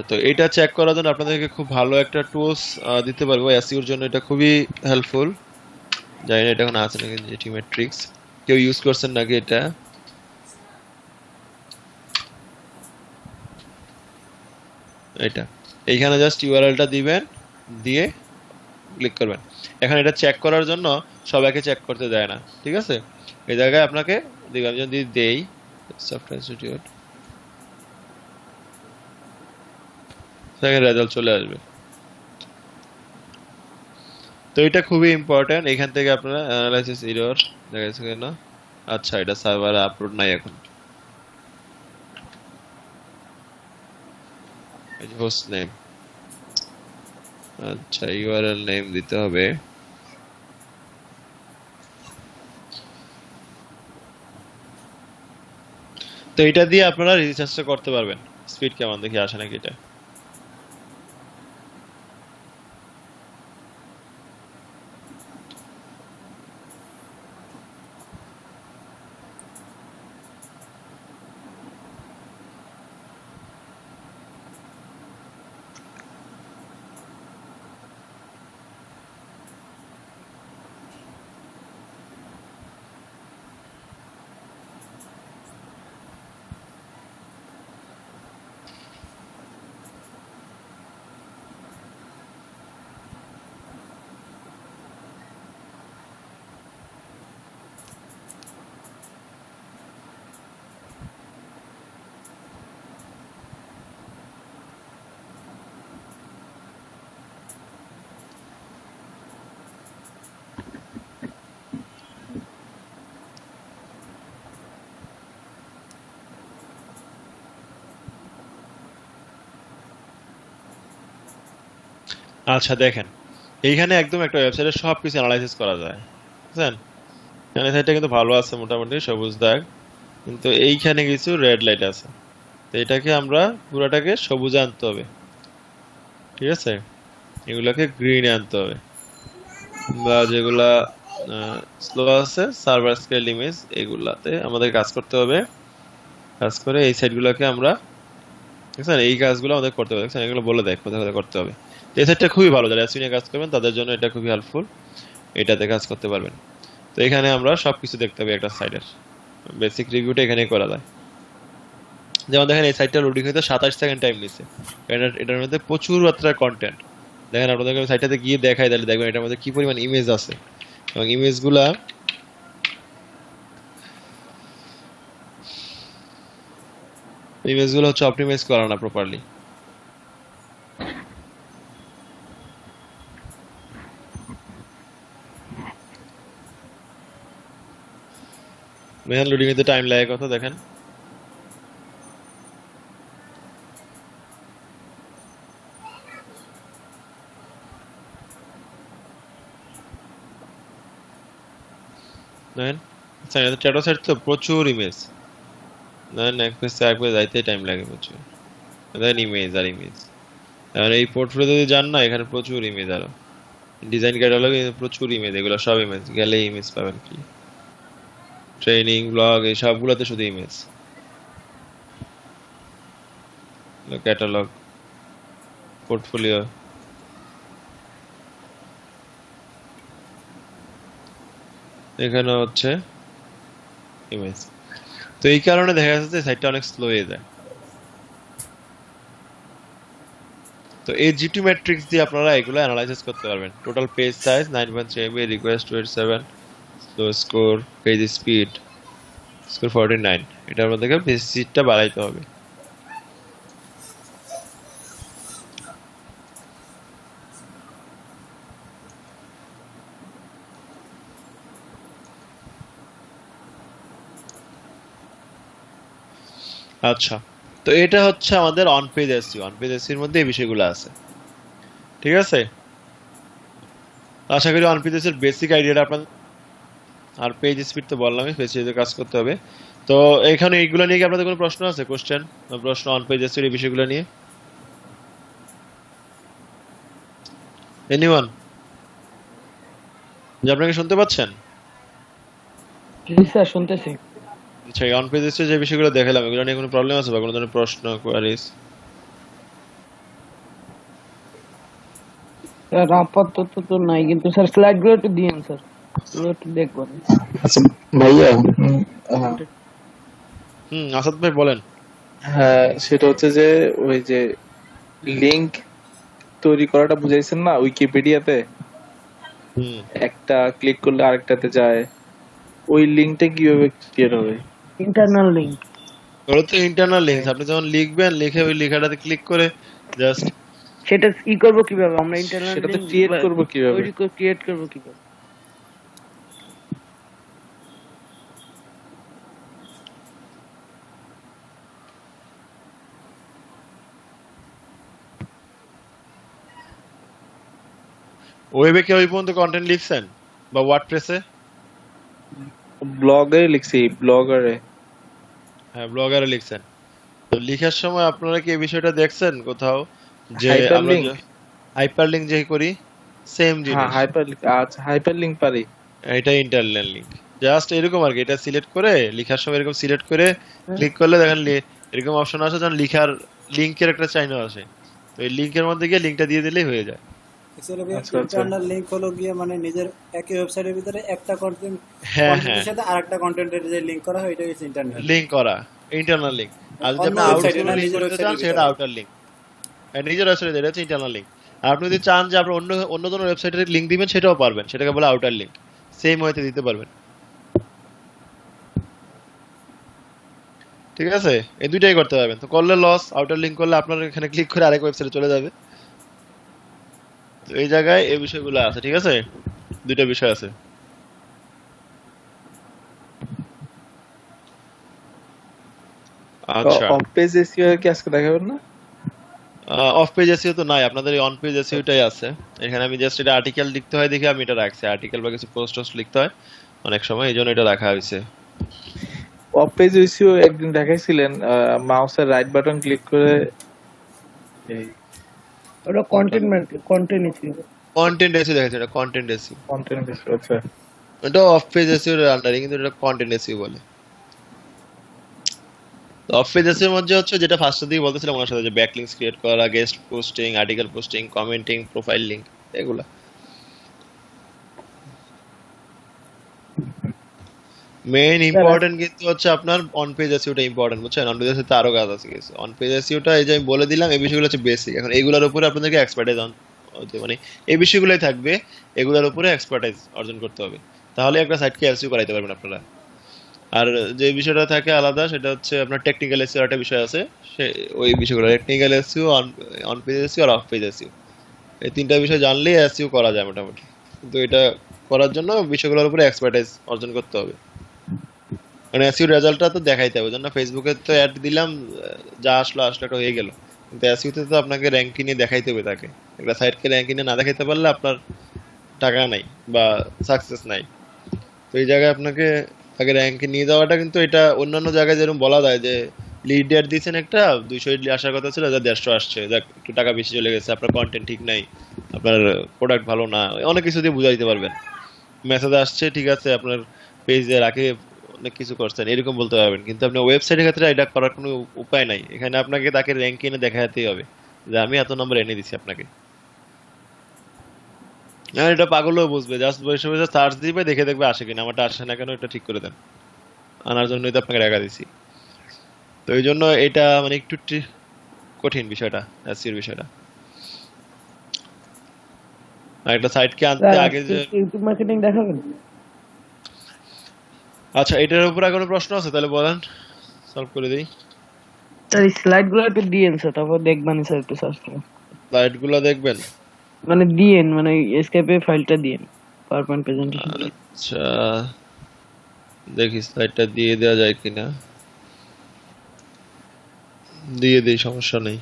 তো এটা চেক করার জন্য আপনাদেরকে খুব ভালো একটা টুলস দিতে পারবো এসইওর জন্য, এটা খুবই হেল্পফুল। জানি না এটা এখন আছে নাকি, জিটি ম্যাট্রিক্স কেউ ইউজ করছেন নাকি এটা। এটা এইখানে জাস্ট ইউআরএলটা দিবেন, দিয়ে ক্লিক করবেন। এখন এটা চেক করার জন্য সবাইকে চেক করতে দেয় না, ঠিক আছে। এই জায়গায় আপনাকে আমি যদি দেই সফটওয়্যার ইনস্টিটিউট, রেজাল্ট চলে আসবে। তো এটা খুবই ইম্পর্টেন্ট, এখান থেকে আপনারা অ্যানালাইসিস এরর দেখাচ্ছে কেন, আচ্ছা এটা সার্ভারে আপলোড নাই এখন, এই যে হোস্ট নেম, আচ্ছা ইউআরএল নেম দিতে হবে। তো তো এটা দিয়ে আপনারা রিসার্চটা করতে পারবেন স্পিড কেমন দেখি আসে নাকি এটা আচ্ছা দেখেন এইখানে একদম একটা ওয়েবসাইটে সবকিছু অ্যানালাইসিস করা যায় বুঝছেন এখানে সাইটটা কিন্তু ভালো আছে মোটামুটি সবুজ দাগ কিন্তু এইখানে কিছু রেড লাইট আছে তো এটাকে আমরা পুরোটাকে সবুজে আনতে হবে ঠিক আছে এগুলোকে গ্রিনে আনতে হবে বা যেগুলা স্লো আছে সার্ভার স্কেল ইমেজ এগুলাতে আমাদের কাজ করতে হবে কাজ করে এই সাইটগুলোকে আমরা দেখছেন এই কাজগুলো আমাদের করতে হবে দেখছেন এগুলো বলে দেয় কোথায় কোথায় করতে হবে এই সাইটটা খুবই ভালো যারা অ্যাসিনিয়া কাজ করবেন তাদের জন্য এটা খুবই হেল্পফুল এটাতে কাজ করতে পারবেন তো এখানে আমরা সবকিছু দেখতে হবে একটা সাইটের বেসিক রিভিউটা এখানে করা যায় যেমন দেখেন এই সাইটটা লোডিং হতে 27 সেকেন্ড টাইম নিছে এটার মধ্যে প্রচুর মাত্রার কন্টেন্ট দেখেন আপনাদের সাইটটাতে গিয়ে দেখাই তাহলে দেখবেন এটার মধ্যে কি পরিমাণ ইমেজ আছে এবং ইমেজগুলা হচ্ছে অপটিমাইজ করা না প্রপারলি দেখেন লোডিং এতে টাইম লাগে কত দেখেন দেখেন চ্যাটো সেট তো প্রচুর ইমেজ দেখেন এক পেজ যাইতে টাইম লাগে প্রচুর দেখেন ইমেজ আর ইমেজ আর এই পোর্টফোলিও যদি যান না এখানে প্রচুর ইমেজ আরো ডিজাইন ক্যাটালগে প্রচুর ইমেজ এগুলো সব ইমেজ গেলে ইমেজ পাবেন কি ট্রেনিং ব্লগ এই সবগুলোতে শুধু ইমেজ ক্যাটালগ পোর্টফোলিও এখানে হচ্ছে ইমেজ তো এই কারণে দেখা যাচ্ছে যে সাইটটা অনেক স্লো হয়ে যায় তো এই জিটি ম্যাট্রিক্স দিয়ে আপনারা এগুলো অ্যানালাইসিস করতে পারবেন total page size 9.3 MB request 27 slow score page speed score 49 এটার মধ্যে পেজ স্পিডটা বাড়াইতে হবে আচ্ছা তো এটা হচ্ছে আমাদের on page SEO on page SEO এর মধ্যে এই বিষয়গুলো আছে ঠিক আছে আশা করি অন পেজ এর বেসিক আইডিয়াটা আপনাদের আর পেজ স্পিড তো বললামই পেজ স্পিডে কাজ করতে হবে তো এখানে এইগুলো নিয়ে কি আপনাদের কোনো প্রশ্ন আছে কোশ্চেন বা প্রশ্ন অন পেজ এসইও এই বিষয়গুলো নিয়ে এনিওয়ান যে আপনারা কি শুনতে পাচ্ছেন জি স্যার শুনতেছি আচ্ছা অন পেজ এসইও যে বিষয়গুলো দেখালাম এগুলো নিয়ে কোনো প্রবলেম আছে বা কোনো ধরনের প্রশ্ন কোয়ারিজ স্যার আপাতত তো নাই কিন্তু স্যার স্লাইড গুলো একটু দিন স্যার এগুলো একটু দেখবো আচ্ছা ভাইয়া আসাদ ভাই বলেন হ্যাঁ সেটা হচ্ছে যে ওই যে লিংক তৈরি করাটা বুঝাইছেন না উইকিপিডিয়াতে একটা ক্লিক করলে আরেকটাতে যায় ওই লিংকটা কিভাবে ক্রিয়েট হবে ইন্টারনাল লিংক ওটা তো ইন্টারনাল লিংক আপনি যখন লিখবেন লিখে ওই লেখাটাতে ক্লিক করে জাস্ট সেটা ই করব কিভাবে আমরা ইন্টারনাল সেটা তো ক্রিয়েট করব কিভাবে তৈরি করে ক্রিয়েট করব কিভাবে ওয়েবে কি ওই পর্যন্ত কন্টেন্ট লিখছেন বা ওয়ার্ডপ্রেসে ব্লগে লিখছি ব্লগারে হ্যাঁ ব্লগারে লিখছেন। তো লিখার সময় আপনারা কি এই বিষয়টা দেখছেন কোথাও যে আমরা হাইপারলিংক, হাইপারলিংক যে করি সেম হ্যাঁ জিনিস, হাইপারলিংক, আচ্ছা হাইপারলিংক পারি। এটা ইন্টারনাল লিংক। জাস্ট এরকম আর কি, এটা সিলেক্ট করে লিখার সময় এরকম সিলেক্ট করে ক্লিক করলে দেখেন এরকম অপশন আসে, যখন লিখার লিংকের একটা চাইনা আসে, তো এই লিংকের মধ্যে গিয়ে লিংকটা দিয়ে দিলেই হয়ে যায়। অ্যাকচুয়ালি আচ্ছা, আচ্ছা। ইন্টারনাল লিংক হলো গিয়ে মানে নিজের একই ওয়েবসাইটের ভিতরে একটা কন্টেন্ট হ্যাঁ হ্যাঁ, কন্টেন্টের সাথে আরেকটা কন্টেন্টের যে লিংক করা হয় এটা হচ্ছে ইন্টারনাল। লিংক করা ইন্টারনাল লিংক। আর যদি অন্য আপনি ওয়েবসাইটে আউটডোর না, লিংক নিজের করতে চান ওয়েবসাইটের সেটা ভিতরে। Outer link. নিজের ওয়েবসাইটে এটা হচ্ছে ইন্টারনাল লিংক। আর আপনি যদি চান যে আপনি অন্য অন্য কোনো ওয়েবসাইটের লিংক দিবেন সেটাও পারবেন, সেটাকে বলে আউটার লিংক। সেম ওয়েতে দিতে পারবেন। ঠিক আছে, এই দুইটাই করতে পারবেন। তো করলে লস, আউটার লিংক করলে আপনার এখানে ক্লিক করে আরেক ওয়েবসাইটে চলে যাবে। তো এই জায়গায় এই বিষয়গুলো আছে, ঠিক আছে, দুইটা বিষয় আছে। আচ্ছা, অফ পেজ এসইও কি আজকে দেখাবেন না? অফ পেজ এসইও তো নাই, আপনাদের এই অন পেজ এসইওটাই আছে। এখানে আমি জাস্ট এটা আর্টিকেল লিখতে হয় দেখে আমি এটা রাখছি, আর্টিকেল বা কিছু পোস্ট টোস্ট লিখতে হয় অনেক সময়, এই জন্য এটা রাখা হয়েছে। অফ পেজ এসইও একদিন দেখাইছিলেন, মাউসের রাইট বাটন ক্লিক করে এই ওটা কন্টেন্ট ইস্যু। কন্টেন্ট এসইও দেখাচ্ছে, এটা কন্টেন্ট এসইও। কন্টেন্ট এসইও, আচ্ছা। এটা অফ পেজ এসইও এর আন্ডারে, কিন্তু এটা কন্টেন্ট এসইও বলে। অফ পেজ এসইও এর মধ্যে হচ্ছে যেটা ফার্স্টের দিকে বলতেছিলাম ওনার সাথে, যে ব্যাকলিংকস ক্রিয়েট করা, guest posting, article posting, commenting, profile link, এগুলা। মেইন ইম্পর্টেন্ট কিন্তু হচ্ছে আপনার অন পেজ এসইওটা ইম্পর্টেন্ট, বুঝছেন? অন পেজ এসইওতে আরো কাজ আছে কিছু। অন পেজ এসইওটা এই যে আমি বলে দিলাম, এই বিষয়গুলো হচ্ছে বেসিক। এখন এগুলোর উপরে আপনাদেরকে এক্সপার্টাইজ মানে এই বিষয়গুলোই থাকবে, এগুলোর উপরে এক্সপার্টাইজ অর্জন করতে হবে, তাহলে একটা সাইটকে এসইও করাইতে পারবেন আপনারা। আর যে বিষয়টা থাকে আলাদা, সেটা হচ্ছে আপনার টেকনিক্যাল এসইও একটা বিষয় আছে, সে ওই বিষয়গুলো technical SEO, on page SEO আর অফ পেজ এসইও, এই তিনটা বিষয় জানলেই এসইও করা যায় মোটামুটি। কিন্তু এটা করার জন্য বিষয়গুলোর উপরে এক্সপার্টাইজ অর্জন করতে হবে। মানে এসইও রেজাল্টটা তো দেখাইতে হবে, জন্য ফেসবুকে তো অ্যাড দিলাম, যা আসলো আসলো একটা হয়ে গেল, কিন্তু এসইওতে তো আপনাকে র্যাঙ্কিং নিয়ে দেখাইতে হবে তাকে। একটা সাইটকে র্যাঙ্কিং নিয়ে না দেখাইতে পারলে আপনার টাকা নাই বা সাকসেস নাই। তো এই জায়গায় আপনাকে আগে র্যাঙ্কে নিয়ে যাওয়াটা, কিন্তু এটা অন্যান্য জায়গায় যেরকম বলা যায় যে লিডার দিয়েছেন একটা 200 ইডলি আসার কথা ছিল, যা 150 আসছে, যাক একটু টাকা বেশি চলে গেছে, আপনার কন্টেন্ট ঠিক নাই, আপনার প্রোডাক্ট ভালো না, অনেক কিছু দিয়ে বুঝাইতে পারবেন। মেসেজ আসছে ঠিক আছে, আপনার পেজে রাখে অনেক কিছু করছেন, এরকম বলতে পারবেন। কিন্তু আপনার ওয়েবসাইটের ক্ষেত্রে এটা করার কোনো উপায় নাই। এখানে আপনাকে তাকে র্যাঙ্ক এনে দেখাতেই হবে যে আমি এত নম্বর এনে দিছি আপনাকে। না, এটা পাগলও বুঝবে, জাস্ট বসে বসে সার্চ দিবে, দেখে দেখবে আসে কিনা, আমারটা আসে না কেন, এটা ঠিক করে দেন। আনার জন্যই তো আপনাকে টাকা দিছি। তো এই জন্য এটা মানে একটু কঠিন বিষয়টা, এসইওর বিষয়টা। আর একটা সাইটকে আনতে আগে যে, ইউটিউব মার্কেটিং দেখাবেন? আচ্ছা এটার উপর আর কোনো প্রশ্ন আছে তাহলে বলেন, সলভ করে দিই। স্যার এই স্লাইড গুলো একটু দিয়েন স্যার, তারপর দেখবেন স্যার একটু সার্চ করে। স্লাইডগুলো দেখবেন? মানে দিয়েন, মানে এসকেপে ফাইলটা দিয়েন, পাওয়ারপয়েন্ট প্রেজেন্টেশন। আচ্ছা দেখি স্লাইডটা দিয়ে দেওয়া যায় কিনা, দিয়ে দিই, সমস্যা নেই।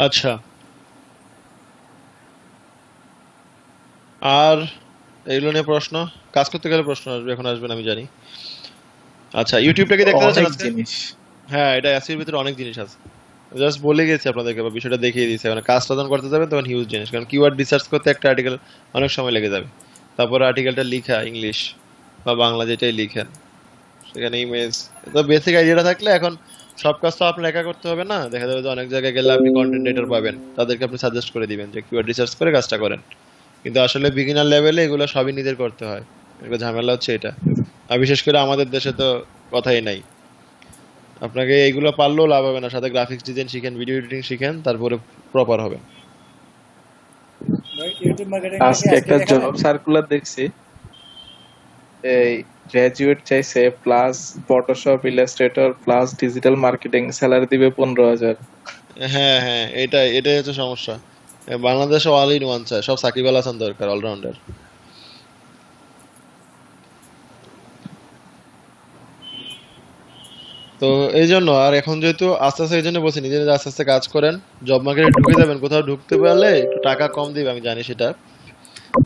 আচ্ছা, আর এগুলো নিয়ে প্রশ্ন, কাজ করতে গেলে প্রশ্ন আসবে, এখন আসবে না আমি জানি। আচ্ছা ইউটিউবটা কি দেখতে পাচ্ছেন অনেক আজকে? জিনিস। হ্যাঁ, এটা এসইওর ভিতরে অনেক জিনিস আছে, জাস্ট বলে গেছি আপনাদেরকে বা বিষয়টা দেখিয়ে দিয়েছি। মানে কাজটা যখন করতে যাবেন তখন হিউজ জিনিস, কারণ কিওয়ার্ড রিসার্চ করতে একটা আর্টিকেল অনেক সময় লেগে যাবে। তারপরে আর্টিকেলটা লিখা ইংলিশ বা বাংলা যেটাই লিখেন, সেখানে ইমেজ, তো বেসিক আইডিয়াটা থাকলে এখন সব কাজ তো আপনার একা করতে হবে না। দেখা যাবে যে অনেক জায়গায় গেলে আপনি কন্টেন্ট রাইটার পাবেন, তাদেরকে আপনি সাজেস্ট করে দিবেন যে কিওয়ার্ড রিসার্চ করে কাজটা করেন। কিন্তু আসলে বিগিনার লেভেলে এগুলো সবই নিজের করতে হয়, একটা ঝামেলা হচ্ছে এটা। আর বিশেষ করে আমাদের দেশে তো কথাই নাই। আপনাকে এইগুলো পারলেও লাভ হবে না, সাথে গ্রাফিক্স ডিজাইন শিখেন, ভিডিও এডিটিং শিখেন, তারপরে প্রপার হবে। ইউটিউব মার্কেটিং আজকে একটা জব সার্কুলার দেখছি, এই গ্রাজুয়েট চাইছে plus Photoshop, Illustrator plus digital marketing, salary দিবে 15,000। হ্যাঁ হ্যাঁ, এটাই হচ্ছে সমস্যা। বাংলাদেশে অল ইন ওয়ান চায়, সব সাকিব আল হাসান দরকার, অলরাউন্ডার। তো এই জন্য আর এখন যেহেতু আস্তে আস্তে এই জন্য বলছি নিজে নিজে আস্তে আস্তে কাজ করেন, জব মার্কেটে ঢুকে যাবেন, কোথাও ঢুকতে পারলে একটু টাকা কম দিবে আমি জানি সেটা,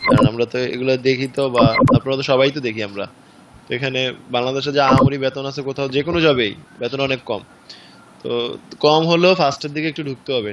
কারণ আমরা তো এগুলো দেখি তো, বা আপনারা তো সবাই তো দেখি আমরা তো এখানে বাংলাদেশে যে আহামরি বেতন আছে কোথাও যে কোনো জবেই বেতন অনেক কম, তো কম হলেও ফার্স্টের দিকে একটু ঢুকতে হবে।